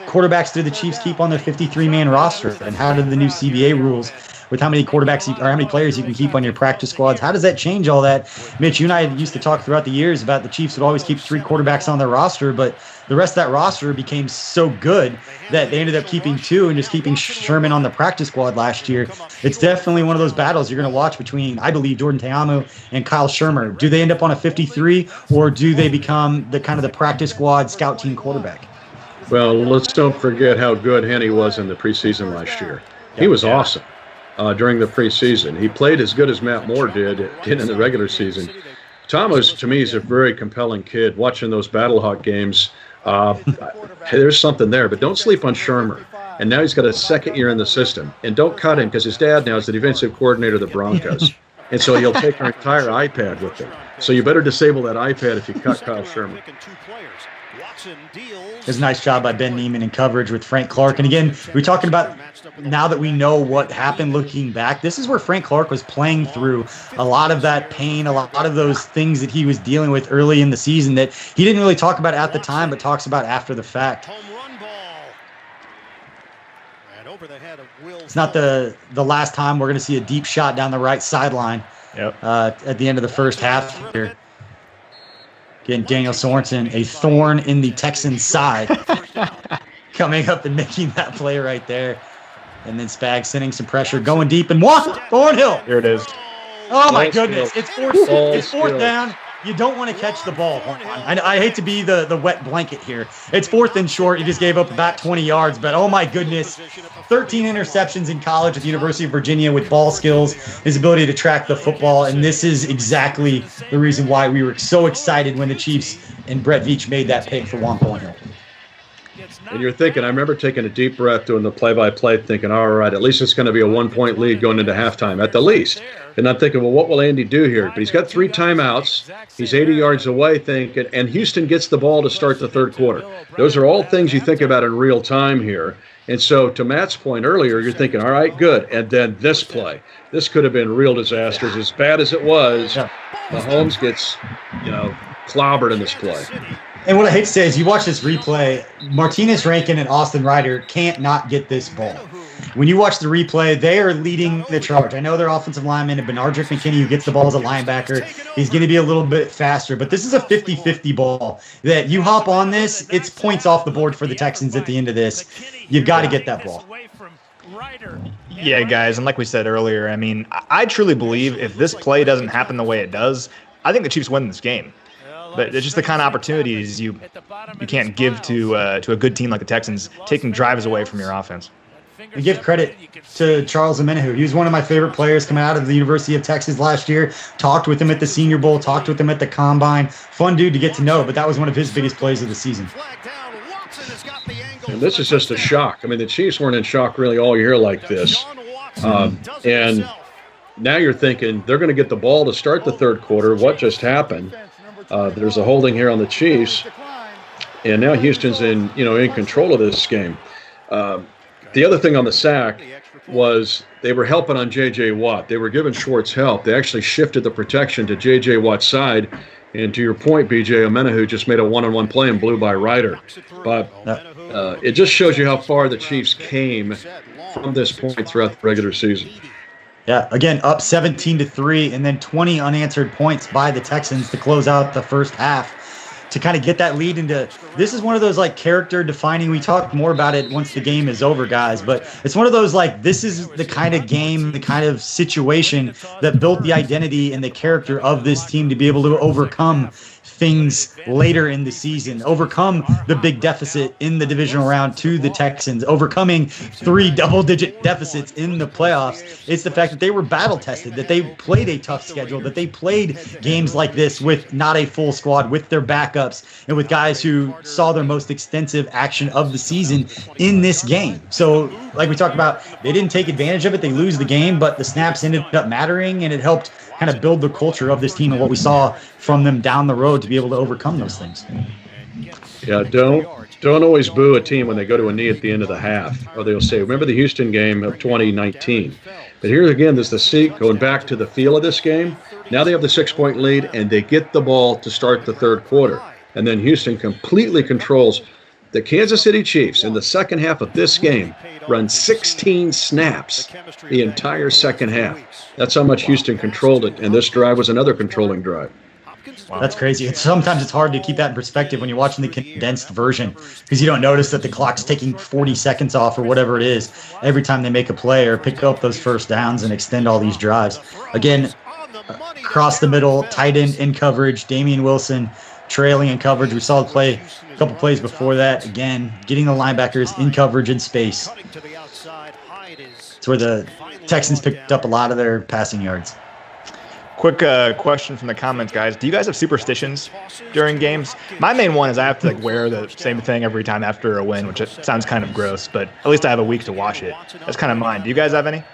quarterbacks do the Chiefs keep on their 53-man roster, and how do the new CBA rules with how many quarterbacks or how many players you can keep on your practice squads, how does that change all that? Mitch, you and I used to talk throughout the years about the Chiefs would always keep 3 quarterbacks on their roster, but the rest of that roster became so good that they ended up keeping 2 and just keeping Sherman on the practice squad last year. It's definitely one of those battles you're going to watch between, I believe, Jordan Te'amu and Kyle Shermer. Do they end up on a 53, or do they become the kind of the practice squad scout team quarterback? Well, let's don't forget how good Henne was in the preseason last year. He was awesome during the preseason. He played as good as Matt Moore did in the regular season. Thomas, to me, is a very compelling kid. Watching those Battlehawk games, there's something there. But don't sleep on Shermer. And now he's got a 2nd year in the system. And don't cut him, because his dad now is the defensive coordinator of the Broncos. And so he'll take our entire iPad with him. So you better disable that iPad if you cut Kyle Shermer. It's a nice job by Ben Neiman in coverage with Frank Clark. And again, we're talking about now that we know what happened looking back, this is where Frank Clark was playing through a lot of that pain, a lot of those things that he was dealing with early in the season that he didn't really talk about at the time, but talks about after the fact. It's not the last time we're going to see a deep shot down the right sideline at the end of the first half here. Again, Daniel Sorensen, a thorn in the Texans' side, coming up and making that play right there. And then Spags sending some pressure, going deep, and Thornhill. Here it is. Oh, my goodness. It's fourth down. You don't want to catch the ball. I hate to be the wet blanket here. It's 4th and short. You just gave up about 20 yards, but oh my goodness. 13 interceptions in college at the University of Virginia with ball skills, his ability to track the football, and this is exactly the reason why we were so excited when the Chiefs and Brett Veach made that pick for Juan Thornhill. And you're thinking, I remember taking a deep breath doing the play-by-play, thinking, all right, at least it's going to be a 1-point lead going into halftime, at the least. And I'm thinking, well, what will Andy do here? But he's got 3 timeouts. He's 80 yards away, thinking, and Houston gets the ball to start the 3rd quarter. Those are all things you think about in real time here. And so to Matt's point earlier, you're thinking, all right, good. And then this play. This could have been real disasters. As bad as it was, Mahomes gets, clobbered in this play. And what I hate to say is you watch this replay, Martinez Rankin and Austin Ryder can't not get this ball. when you watch the replay, they are leading the charge. I know their offensive lineman, Benardrick McKinney, who gets the ball as a linebacker, he's going to be a little bit faster. But this is a 50-50 ball that you hop on this, it's points off the board for the Texans at the end of this. You've got to get that ball. Yeah, guys, and like we said earlier, I mean, I truly believe if this play doesn't happen the way it does, I think the Chiefs win this game. But it's just the kind of opportunities you can't give to a good team like the Texans, taking drives away from your offense. And give credit to Charles Omenihu. He was one of my favorite players coming out of the University of Texas last year. Talked with him at the Senior Bowl, talked with him at the Combine. Fun dude to get to know, but that was one of his biggest plays of the season. And this is just a shock. I mean, the Chiefs weren't in shock really all year like this. And now you're thinking they're going to get the ball to start the third quarter. What just happened? There's a holding here on the Chiefs, and now Houston's in control of this game. The other thing on the sack was they were helping on J.J. Watt. They were giving Schwartz help. They actually shifted the protection to J.J. Watt's side. And to your point, B.J. Omenihu just made a one-on-one play and blew by Ryder. But it just shows you how far the Chiefs came from this point throughout the regular season. Yeah, again, up 17-3, and then 20 unanswered points by the Texans to close out the first half to kind of get that lead into. This is one of those like character defining. We talk more about it once the game is over, guys, but it's one of those like this is the kind of game, the kind of situation that built the identity and the character of this team to be able to overcome things later in the season, overcome the big deficit in the divisional round to the Texans, overcoming 3 double-digit deficits in the playoffs. It's the fact that they were battle-tested, that they played a tough schedule, that they played games like this with not a full squad, with their backups, and with guys who saw their most extensive action of the season in this game. So, like we talked about, they didn't take advantage of it. They lose the game, but the snaps ended up mattering, and it helped kind of build the culture of this team and what we saw from them down the road to be able to overcome those things. Yeah, don't always boo a team when they go to a knee at the end of the half, or they'll say, remember the Houston game of 2019. But here again, there's the seat going back to the feel of this game. Now they have the 6-point lead, and they get the ball to start the third quarter. And then Houston completely controls. The Kansas City Chiefs in the second half of this game run 16 snaps the entire second half. That's how much Houston controlled it, and this drive was another controlling drive. Wow. That's crazy. Sometimes it's hard to keep that in perspective when you're watching the condensed version because you don't notice that the clock's taking 40 seconds off or whatever it is every time they make a play or pick up those first downs and extend all these drives. Again, across the middle, tight end in coverage, Damian Wilson trailing in coverage. We saw the play a couple plays before that. Again, getting the linebackers in coverage in space. It's where the Texans picked up a lot of their passing yards. Quick question from the comments, guys. Do you guys have superstitions during games? My main one is I have to wear the same thing every time after a win, which sounds kind of gross, but at least I have a week to watch it. That's kind of mine. Do you guys have any?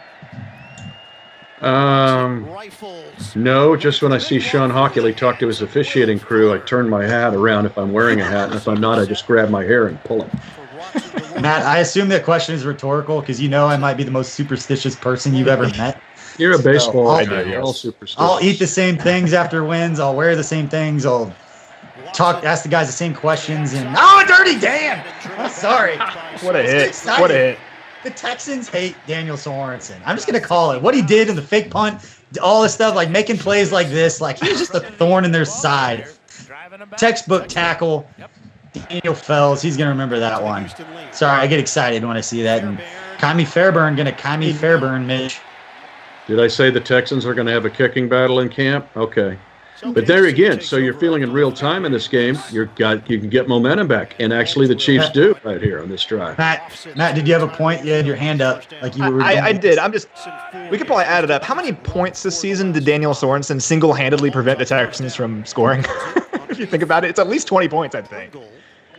No, just when I see Sean Hockley talk to his officiating crew, I turn my hat around if I'm wearing a hat, and if I'm not, I just grab my hair and pull it. Matt, I assume that question is rhetorical because I might be the most superstitious person you've ever met. You're a baseball guy. You're all superstitious. I'll eat the same things after wins. I'll wear the same things. I'll ask the guys the same questions. And dirty Dan! I'm sorry. What a hit. What a hit. The Texans hate Daniel Sorensen. I'm just going to call it. What he did in the fake punt, all this stuff, making plays like this, he was just a thorn in their side. Textbook tackle. Daniel Fells, he's going to remember that one. Sorry, I get excited when I see that. And Kyrie Fairburn going to Kyrie Fairburn, Mitch. Did I say the Texans are going to have a kicking battle in camp? Okay. But there again, so you're feeling in real time in this game, you can get momentum back. And actually the Chiefs do right here on this drive. Matt, did you have a point? You had your hand up like you were I did. We could probably add it up. How many points this season did Daniel Sorensen single-handedly prevent the Texans from scoring? If you think about it, it's at least 20 points, I think.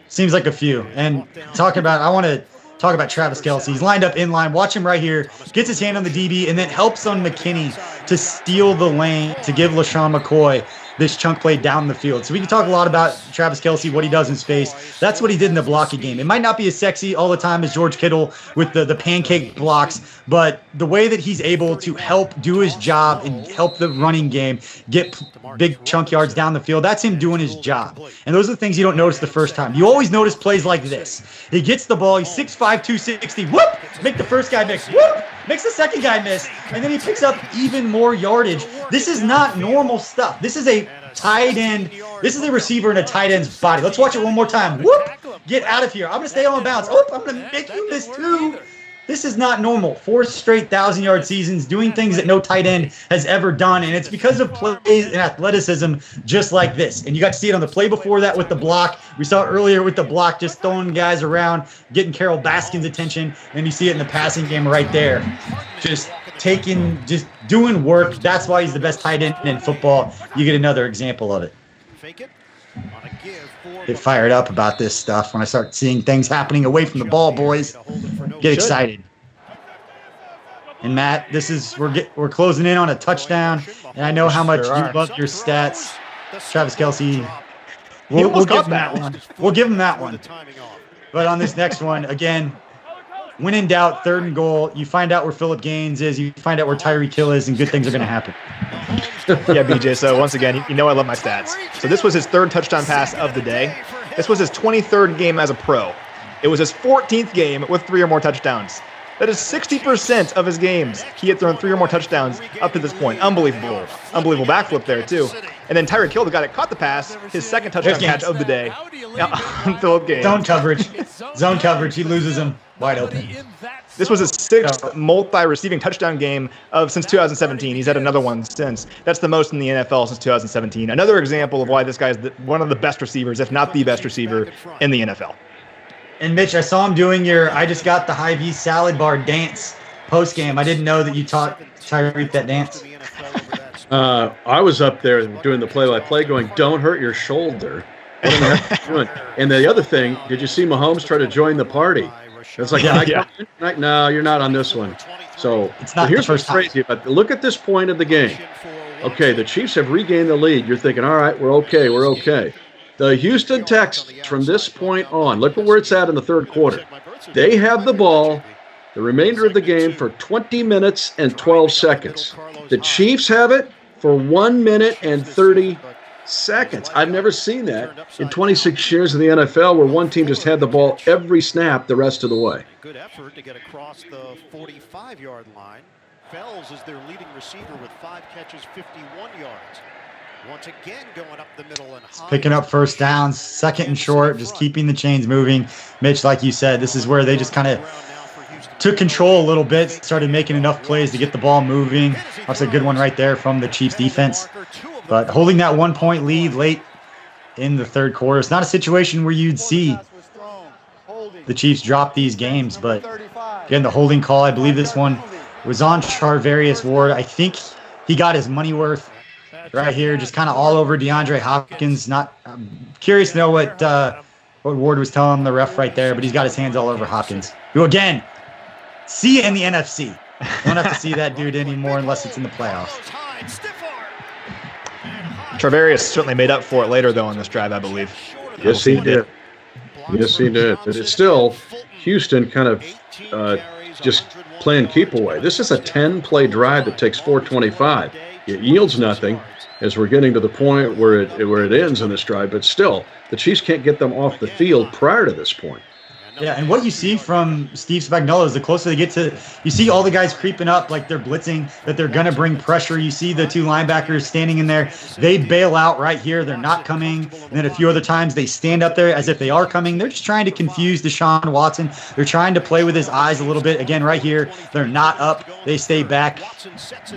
Seems like a few. And I want to talk about Travis Kelce. He's lined up in line. Watch him right here. Gets his hand on the DB and then helps on McKinney to steal the lane to give LaShawn McCoy this chunk play down the field. So we can talk a lot about Travis Kelce, what he does in space. That's what he did in the blocking game. It might not be as sexy all the time as George Kittle with the pancake blocks, but the way that he's able to help do his job and help the running game get big chunk yards down the field, that's him doing his job. And those are the things you don't notice the first time. You always notice plays like this. He gets the ball, he's 6'5", 260, whoop, make the first guy miss, whoop, makes the second guy miss, and then he picks up even more yardage. This is not normal stuff. This is a tight end. This is a receiver in a tight end's body. Let's watch it one more time. Whoop, get out of here. I'm going to stay on bounds. Oh, I'm going to make you miss too. This is not normal. 4 straight 1,000-yard seasons, doing things that no tight end has ever done, and it's because of plays and athleticism just like this. And you got to see it on the play before that with the block. We saw it earlier with the block, just throwing guys around, getting Carol Baskin's attention, and you see it in the passing game right there. Just doing work. That's why he's the best tight end in football. You get another example of it. Get fired up about this stuff when I start seeing things happening away from the ball, boys. Get excited. And Matt, we're closing in on a touchdown, and I know how much you love your stats. Travis Kelce, we'll give him that one. We'll give him that one. But on this next one, again, when in doubt, 3rd and goal, you find out where Phillip Gaines is, you find out where Tyreek Hill is, and good things are going to happen. Yeah, BJ. So once again, you know I love my stats. So this was his 3rd touchdown pass of the day. This was his 23rd game as a pro. It was his 14th game with 3 or more touchdowns. That is 60% of his games. He had thrown 3 or more touchdowns up to this point. Unbelievable. Unbelievable backflip there, too. And then Tyreek Hill, the guy that caught the pass, his 2nd touchdown catch of the day. Phillip Gaines. Zone coverage. He loses him wide open. This was his 6th multi-receiving touchdown game since 2017. He's had another one since. That's the most in the NFL since 2017. Another example of why this guy's one of the best receivers, if not the best receiver in the NFL. And Mitch, I saw him doing I just got the Hy-Vee salad bar dance post-game. I didn't know that you taught Tyreek that dance. I was up there doing the play-by-play going, don't hurt your shoulder. What am I doing? And the other thing, did you see Mahomes try to join the party? It's like, no, you're not on this one. So here's what's crazy about look at this point of the game. Okay, the Chiefs have regained the lead. You're thinking, all right, we're okay. The Houston Texans, from this point on, look at where it's at in the 3rd quarter. They have the ball the remainder of the game for 20 minutes and 12 seconds. The Chiefs have it for 1 minute and 30 seconds. I've never seen that in 26 years in the NFL where one team just had the ball every snap the rest of the way. Good effort to get across the 45-yard line. Fells is their leading receiver with 5 catches, 51 yards. Once again going up the middle and high. Picking up first downs, 2nd and short, just keeping the chains moving. Mitch, like you said, this is where they just kind of took control a little bit, started making enough plays to get the ball moving. That's a good one right there from the Chiefs defense. But holding that 1-point lead late in the 3rd quarter, it's not a situation where you'd see the Chiefs drop these games. But again, the holding call, I believe this one was on Charvarius Ward. I think he got his money worth right here, just kind of all over DeAndre Hopkins. I'm curious to know what Ward was telling the ref right there, but he's got his hands all over Hopkins, who, again, see in the NFC. Don't have to see that dude anymore unless it's in the playoffs. Charvarius certainly made up for it later, though, on this drive, I believe. Yes, he did. Yes, he did. But it's still Houston kind of just playing keep away. This is a 10-play drive that takes 4:25. It yields nothing as we're getting to the point where it ends in this drive. But still, the Chiefs can't get them off the field prior to this point. Yeah, and what you see from Steve Spagnuolo is the closer they get to, you see all the guys creeping up like they're blitzing, that they're going to bring pressure. You see the 2 linebackers standing in there. They bail out right here. They're not coming. And then a few other times they stand up there as if they are coming. They're just trying to confuse Deshaun Watson. They're trying to play with his eyes a little bit. Again, right here, they're not up. They stay back.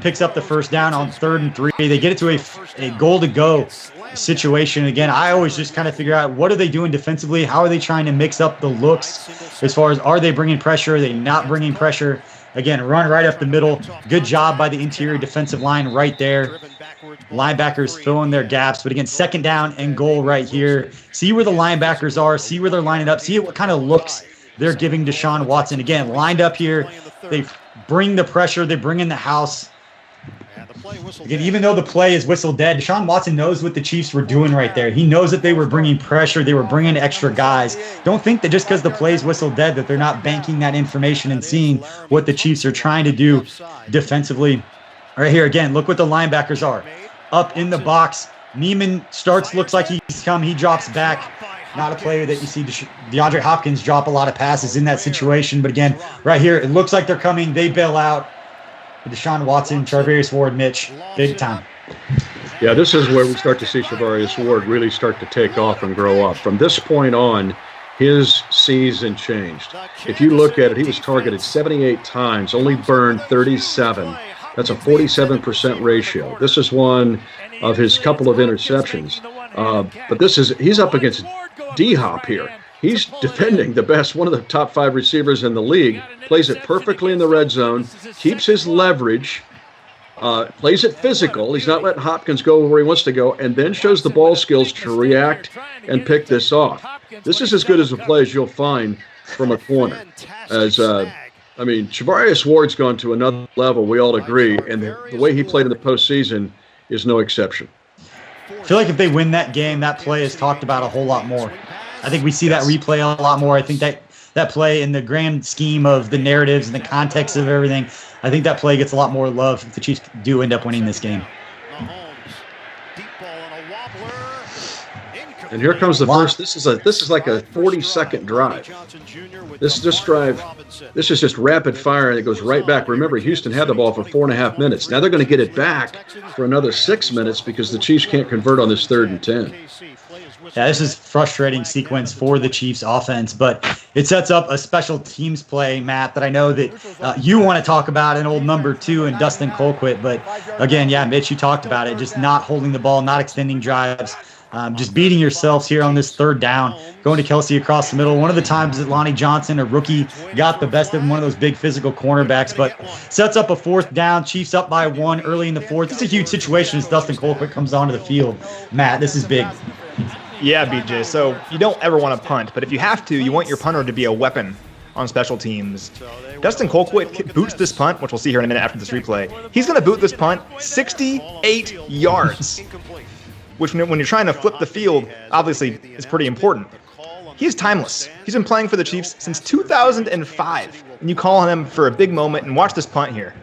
Picks up the first down on 3rd and 3. They get it to a goal-to-go situation. Again, I always just kind of figure out what are they doing defensively? How are they trying to mix up the looks as far as are they bringing pressure? Are they not bringing pressure? Again, run right up the middle. Good job by the interior defensive line right there. Linebackers filling their gaps. But again, 2nd down and goal right here. See where the linebackers are. See where they're lining up. See what kind of looks they're giving Deshaun Watson. Again, lined up here. They bring the pressure. They bring in the house. Again, even though the play is whistle dead, Deshaun Watson knows what the Chiefs were doing right there. He knows that they were bringing pressure. They were bringing extra guys. Don't think that just because the play is whistle dead that they're not banking that information and seeing what the Chiefs are trying to do defensively. Right here, again, look what the linebackers are. Up in the box. Neiman starts, looks like he's come. He drops back. Not a player that you see DeAndre Hopkins drop a lot of passes in that situation. But again, right here, it looks like they're coming. They bail out. Deshaun Watson, Charvarius Ward, Mitch, big time. Yeah, this is where we start to see Charvarius Ward really start to take off and grow up. From this point on, his season changed. If you look at it, he was targeted 78 times, only burned 37. That's a 47% ratio. This is one of his couple of interceptions. But he's up against D-Hop here. He's defending the best, one of the top 5 receivers in the league, plays it perfectly in the red zone, keeps his leverage, plays it physical. He's not letting Hopkins go where he wants to go, and then shows the ball skills to react and pick this off. This is as good as a play as you'll find from a corner. Charvarius Ward's gone to another level, we all agree, and the way he played in the postseason is no exception. I feel like if they win that game, that play is talked about a whole lot more. I think we see that replay a lot more. I think that play in the grand scheme of the narratives and the context of everything, I think that play gets a lot more love if the Chiefs do end up winning this game. And here comes the first. This is like a 40-second drive. This is just rapid fire, and it goes right back. Remember, Houston had the ball for 4.5 minutes. Now they're going to get it back for another 6 minutes because the Chiefs can't convert on this 3rd and 10. Yeah, this is a frustrating sequence for the Chiefs offense, but it sets up a special teams play, Matt, that I know that you want to talk about, an old number 2 and Dustin Colquitt. But again, yeah, Mitch, you talked about it, just not holding the ball, not extending drives, just beating yourselves here on this 3rd down, going to Kelce across the middle. One of the times that Lonnie Johnson, a rookie, got the best of him, one of those big physical cornerbacks, but sets up a 4th down. Chiefs up by 1 early in the 4th. It's a huge situation as Dustin Colquitt comes onto the field. Matt, this is big. Yeah, BJ. So you don't ever want to punt, but if you have to, you want your punter to be a weapon on special teams. Dustin Colquitt boots this punt, which we'll see here in a minute after this replay. He's going to boot this punt 68 yards, which when you're trying to flip the field, obviously is pretty important. He's timeless. He's been playing for the Chiefs since 2005, and you call on him for a big moment, and watch this punt here.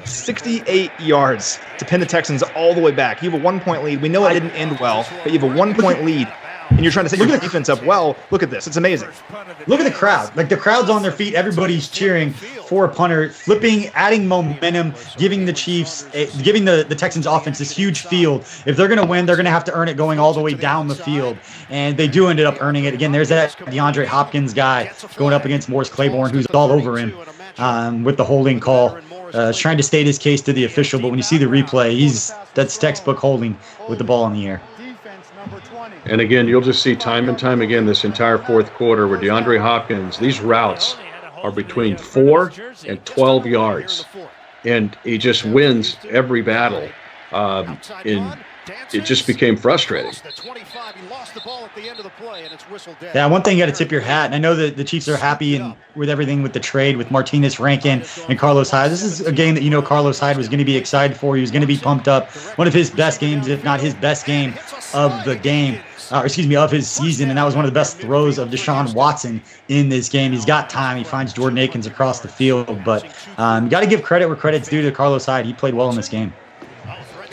68 yards to pin the Texans all the way back. You have a 1-point lead. We know it didn't end well, but you have a 1-point lead, and you're trying to set your defense up well. Look at this. It's amazing. Look at the crowd. Like, the crowd's on their feet. Everybody's cheering for a punter, flipping, adding momentum, giving the Chiefs, giving the Texans offense this huge field. If they're going to win, they're going to have to earn it going all the way down the field, and they do end up earning it. Again, there's that DeAndre Hopkins guy going up against Morris Claiborne, who's all over him with the holding call. Trying to state his case to the official, but when you see the replay, that's textbook holding with the ball in the air. And again, you'll just see time and time again this entire 4th quarter where DeAndre Hopkins, these routes are between 4 and 12 yards, and he just wins every battle. It just became frustrating. Yeah, one thing you got to tip your hat, and I know that the Chiefs are happy with everything with the trade with Martinez, Rankin, and Carlos Hyde. This is a game that Carlos Hyde was going to be excited for. He was going to be pumped up. One of his best games, if not his best game of the game. Of his season, and that was one of the best throws of Deshaun Watson in this game. He's got time. He finds Jordan Akins across the field, but you got to give credit where credit's due to Carlos Hyde. He played well in this game.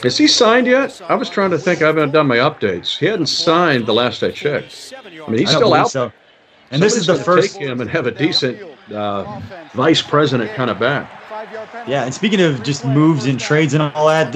Is he signed yet? I was trying to think. I haven't done my updates. He hadn't signed the last I checked. I mean, he's still out. So. And this is the first. Take him and have a decent vice president kind of back. Yeah, and speaking of just moves and trades and all that,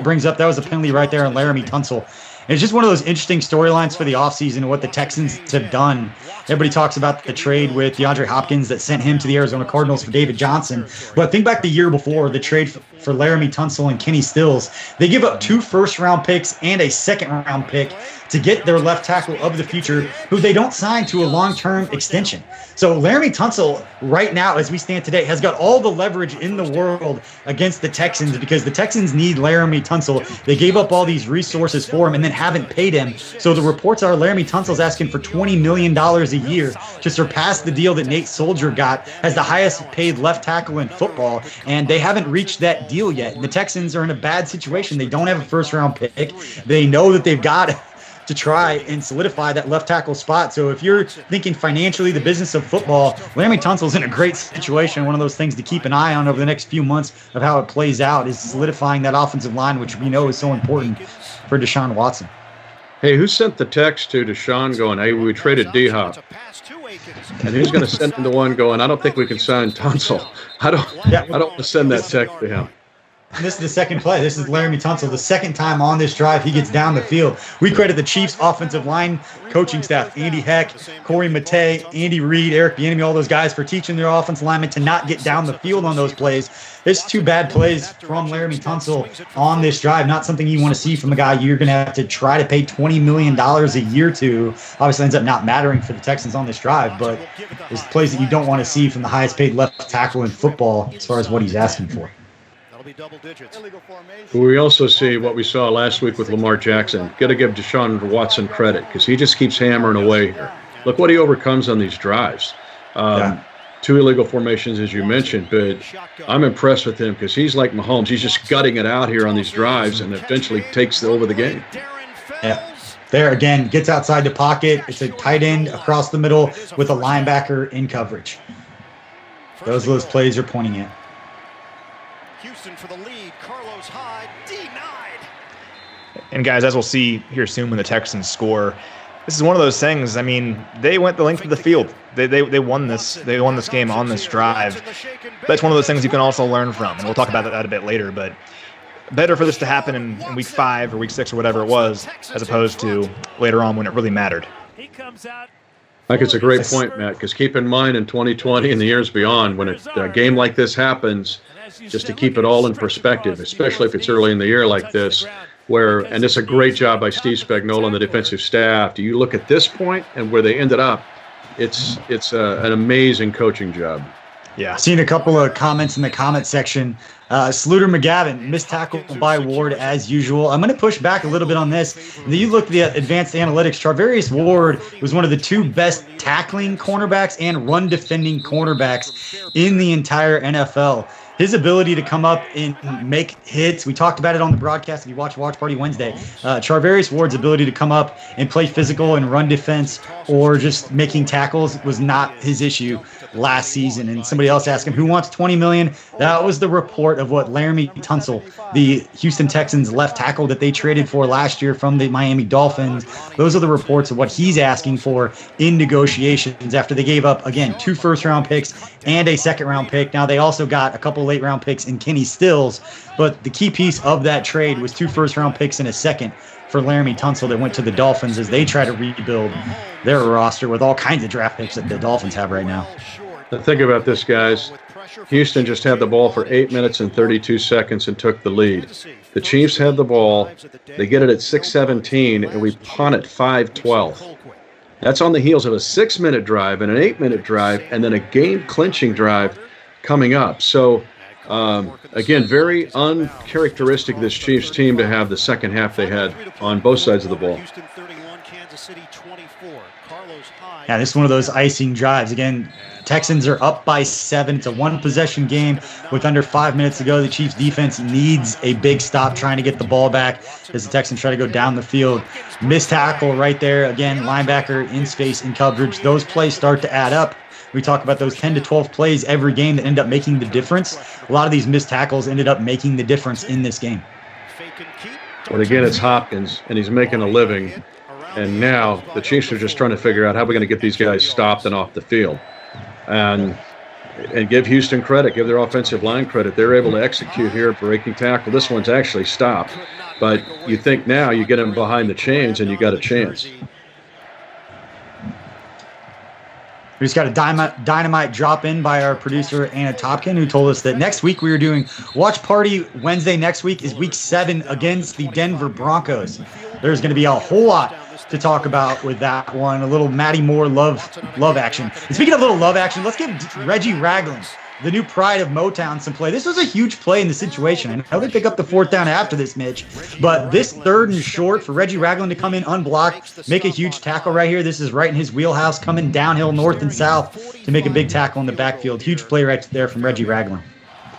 brings up that was a penalty right there on Laramie Tunsil. And it's just one of those interesting storylines for the offseason and what the Texans have done. Everybody talks about the trade with DeAndre Hopkins that sent him to the Arizona Cardinals for David Johnson. But think back the year before, the trade for Laramie Tunsil and Kenny Stills. They give up 2 first-round picks and a second-round pick to get their left tackle of the future, who they don't sign to a long-term extension. So Laramie Tunsil, right now, as we stand today, has got all the leverage in the world against the Texans because the Texans need Laramie Tunsil. They gave up all these resources for him and then haven't paid him. So the reports are Laramie Tunsil's asking for $20 million a a year to surpass the deal that Nate Soldier got as the highest paid left tackle in football. And they haven't reached that deal yet. And the Texans are in a bad situation. They don't have a first-round pick. They know that they've got to try and solidify that left tackle spot. So if you're thinking financially the business of football, Laremy Tunsil's in a great situation. One of those things to keep an eye on over the next few months of how it plays out is solidifying that offensive line, which we know is so important for Deshaun Watson. Hey, who sent the text to Deshaun going, hey, we traded D-Hop? And who's going to send him the one going, I don't think we can sign Tunsil? I don't want to send that text to him. This is the second play. This is Laremy Tunsil. The second time on this drive, he gets down the field. We credit the Chiefs' offensive line coaching staff, Andy Heck, Corey Matei, Andy Reid, Eric Bieniemy, all those guys for teaching their offensive linemen to not get down the field on those plays. There's 2 bad plays from Laremy Tunsil on this drive. Not something you want to see from a guy you're going to have to try to pay $20 million a year to. Obviously ends up not mattering for the Texans on this drive, but there's plays that you don't want to see from the highest paid left tackle in football as far as what he's asking for. Double digits. We also see what we saw last week with Lamar Jackson. Got to give Deshaun Watson credit because he just keeps hammering away here. Look what he overcomes on these drives. 2 illegal formations, as you mentioned, but I'm impressed with him because he's like Mahomes. He's just gutting it out here on these drives and eventually takes over the game. Yeah. There again, gets outside the pocket. It's a tight end across the middle with a linebacker in coverage. Those plays are pointing at. Houston for the lead. Carlos Hyde denied. And guys, as we'll see here soon when the Texans score, this is one of those things. I mean, they went the length of the field. They won this. They won this game on this drive. That's one of those things you can also learn from, and we'll talk about that a bit later. But better for this to happen in week 5 or week 6 or whatever it was, as opposed to later on when it really mattered. I think it's a great point, Matt, because keep in mind in 2020 and the years beyond, when a game like this happens, just to keep it all in perspective, especially if it's early in the year like this, and it's a great job by Steve Spagnuolo and the defensive staff. Do you look at this point and where they ended up? It's an amazing coaching job. Yeah. Seen a couple of comments in the comment section. Sluter McGavin, missed tackle by Ward as usual. I'm going to push back a little bit on this. You look at the advanced analytics. Charvarius Ward was one of the 2 best tackling cornerbacks and run defending cornerbacks in the entire NFL. His ability to come up and make hits, we talked about it on the broadcast if you watch Watch Party Wednesday. Charvarius Ward's ability to come up and play physical and run defense or just making tackles was not his issue last season. And somebody else asked him, who wants $20 million? That was the report of what Laremy Tunsil, the Houston Texans left tackle that they traded for last year from the Miami Dolphins. Those are the reports of what he's asking for in negotiations after they gave up, again, 2 first-round picks and a second-round pick. Now, they also got a couple late-round picks in Kenny Stills, but the key piece of that trade was 2 first-round picks and a second for Laremy Tunsil that went to the Dolphins as they try to rebuild their roster with all kinds of draft picks that the Dolphins have right now. Think about this, guys. Houston just had the ball for 8 minutes and 32 seconds and took the lead. The Chiefs had the ball. They get it at 6:17, and we punt at 5:12. That's on the heels of a 6-minute drive and an 8-minute drive and then a game-clinching drive coming up. So, again, very uncharacteristic of this Chiefs team to have the second half they had on both sides of the ball. Yeah, this is one of those icing drives. Again, Texans are up by 7. It's a 1-possession game with under 5 minutes to go. The Chiefs defense needs a big stop trying to get the ball back as the Texans try to go down the field. Missed tackle right there. Again, linebacker in space in coverage. Those plays start to add up. We talk about those 10 to 12 plays every game that end up making the difference. A lot of these missed tackles ended up making the difference in this game. But again, it's Hopkins, and he's making a living. And now the Chiefs are just trying to figure out how we're going to get these guys stopped and off the field. And give Houston credit, give their offensive line credit. They're able to execute here, breaking tackle. This one's actually stopped. But you think now you get them behind the chains and you got a chance. We just got a dynamite drop in by our producer, Anna Topkin, who told us that next week we were doing Watch Party Wednesday. Next week is week 7 against the Denver Broncos. There's going to be a whole lot to talk about with that one. A little Matty Moore love action. And speaking of little love action, let's give Reggie Ragland the new pride of Motown some play. This was a huge play in the situation. I know they pick up the 4th down after this, Mitch, but this 3rd and short for Reggie Ragland to come in unblocked, make a huge tackle right here. This is right in his wheelhouse, coming downhill north and south to make a big tackle in the backfield. Huge play right there from Reggie Ragland.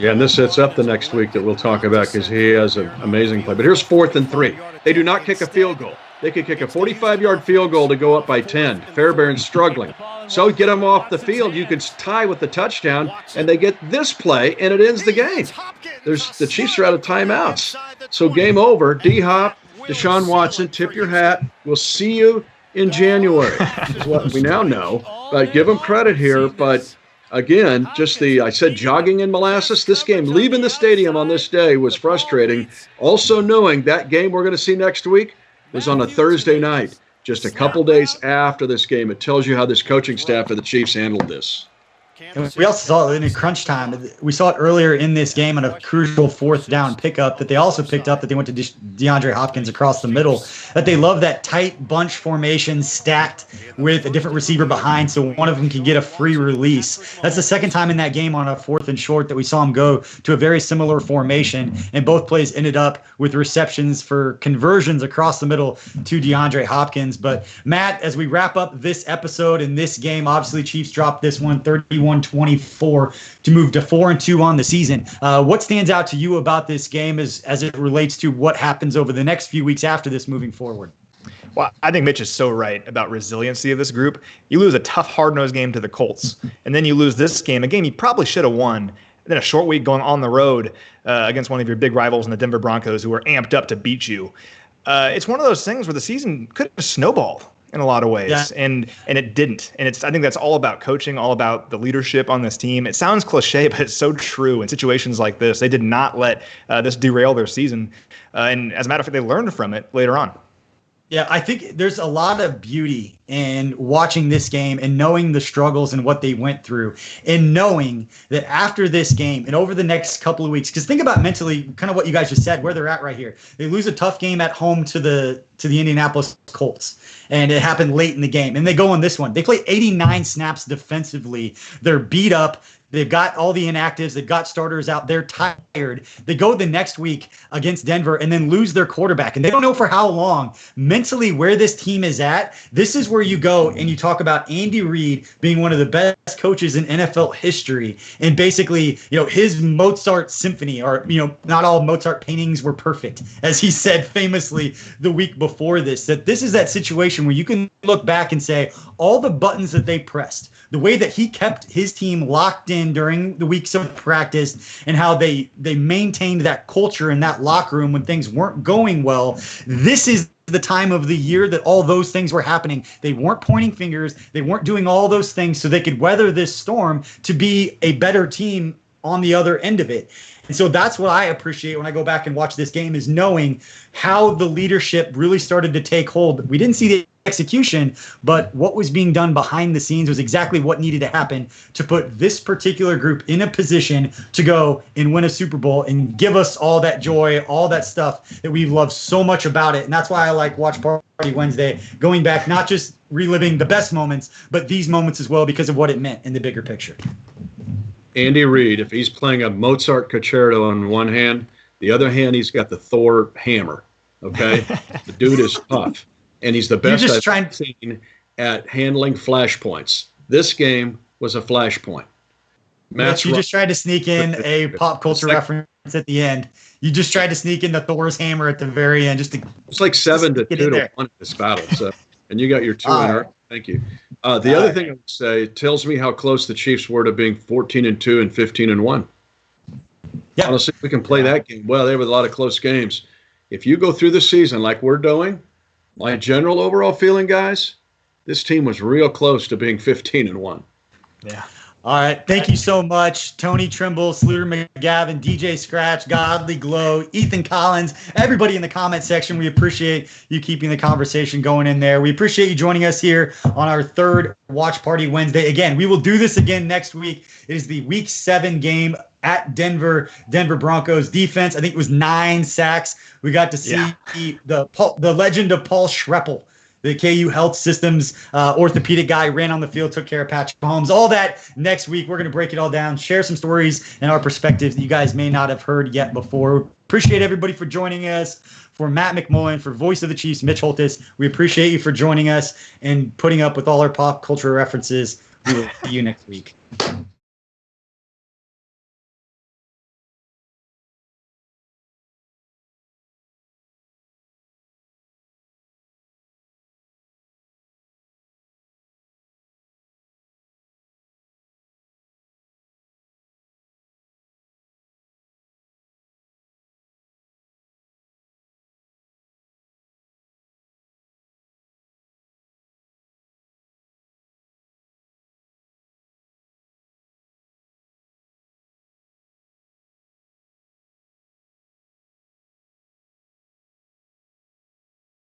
Yeah, and this sets up the next week that we'll talk about because he has an amazing play. But here's 4th and 3. They do not kick a field goal. They could kick a 45-yard field goal to go up by 10. Fairbairn's struggling. So get them off the field. You could tie with the touchdown, and they get this play, and it ends the game. The Chiefs are out of timeouts. So game over. D-Hop, Deshaun Watson, tip your hat. We'll see you in January is what we now know. But give them credit here. But, again, I said jogging in molasses. This game, leaving the stadium on this day was frustrating. Also knowing that game we're going to see next week was on a Thursday night, just a couple days after this game. It tells you how this coaching staff of the Chiefs handled this. And we also saw it in crunch time. We saw it earlier in this game on a crucial 4th down pickup that they also picked up, that they went to DeAndre Hopkins across the middle, that they love that tight bunch formation stacked with a different receiver behind so one of them can get a free release. That's the second time in that game on a 4th and short that we saw him go to a very similar formation, and both plays ended up with receptions for conversions across the middle to DeAndre Hopkins. But Matt, as we wrap up this episode and this game, obviously Chiefs dropped this one 31-24 to move to 4-2 on the season. What stands out to you about this game as it relates to what happens over the next few weeks after this moving forward? Well, I think Mitch is so right about resiliency of this group. You lose a tough, hard-nosed game to the Colts, and then you lose this game, a game you probably should have won. Then a short week going on the road against one of your big rivals in the Denver Broncos, who are amped up to beat you. It's one of those things where the season could have snowballed in a lot of ways, yeah. and it didn't. And I think that's all about coaching, all about the leadership on this team. It sounds cliche, but it's so true. In situations like this, they did not let this derail their season. And as a matter of fact, they learned from it later on. Yeah, I think there's a lot of beauty in watching this game and knowing the struggles and what they went through, and knowing that after this game and over the next couple of weeks, because think about mentally kind of what you guys just said, where they're at right here. They lose a tough game at home to the Indianapolis Colts, and it happened late in the game. And they go on this one. They play 89 snaps defensively. They're beat up. They've got all the inactives. They've got starters out. They're tired. They go the next week against Denver and then lose their quarterback. And they don't know for how long. Mentally, where this team is at, this is where you go and you talk about Andy Reid being one of the best coaches in NFL history. And basically, his Mozart symphony, or, not all Mozart paintings were perfect, as he said famously the week before this, that this is that situation where you can look back and say all the buttons that they pressed, the way that he kept his team locked in during the weeks of practice, and how they maintained that culture in that locker room when things weren't going well. This is the time of the year that all those things were happening. They weren't pointing fingers. They weren't doing all those things so they could weather this storm to be a better team on the other end of it. And so that's what I appreciate when I go back and watch this game, is knowing how the leadership really started to take hold. We didn't see the execution, but what was being done behind the scenes was exactly what needed to happen to put this particular group in a position to go and win a Super Bowl and give us all that joy, all that stuff that we love so much about it. And that's why I like Watch Party Wednesday, going back, not just reliving the best moments, but these moments as well, because of what it meant in the bigger picture. Andy Reid, if he's playing a Mozart concerto on one hand, the other hand, he's got the Thor hammer. Okay? The dude is tough. And he's the best I've seen at handling flashpoints. This game was a flashpoint. You just tried to sneak in a pop culture reference at the end. You just tried to sneak in the Thor's hammer at the very end. It's like 7-2 to 1 in this battle. So, and you got your 2 in her. Thank you. The other thing I would say, it tells me how close the Chiefs were to being 14-2 and 15-1. Yeah. Honestly, we can play that game well. There were a lot of close games. If you go through the season like we're doing, my general overall feeling, guys, this team was real close to being 15-1. Yeah. All right. Thank you so much, Tony Trimble, Sluter McGavin, DJ Scratch, Godly Glow, Ethan Collins, everybody in the comment section. We appreciate you keeping the conversation going in there. We appreciate you joining us here on our third Watch Party Wednesday. Again, we will do this again next week. It is the Week 7 game at Denver Broncos defense. I think it was 9 sacks. We got to see the legend of Paul Schreppel the KU Health Systems orthopedic guy ran on the field, took care of Patrick Mahomes. All that next week. We're going to break it all down, share some stories and our perspectives that you guys may not have heard yet before. Appreciate everybody for joining us. For Matt McMullen, for Voice of the Chiefs, Mitch Holthus, we appreciate you for joining us and putting up with all our pop culture references. We will see you next week.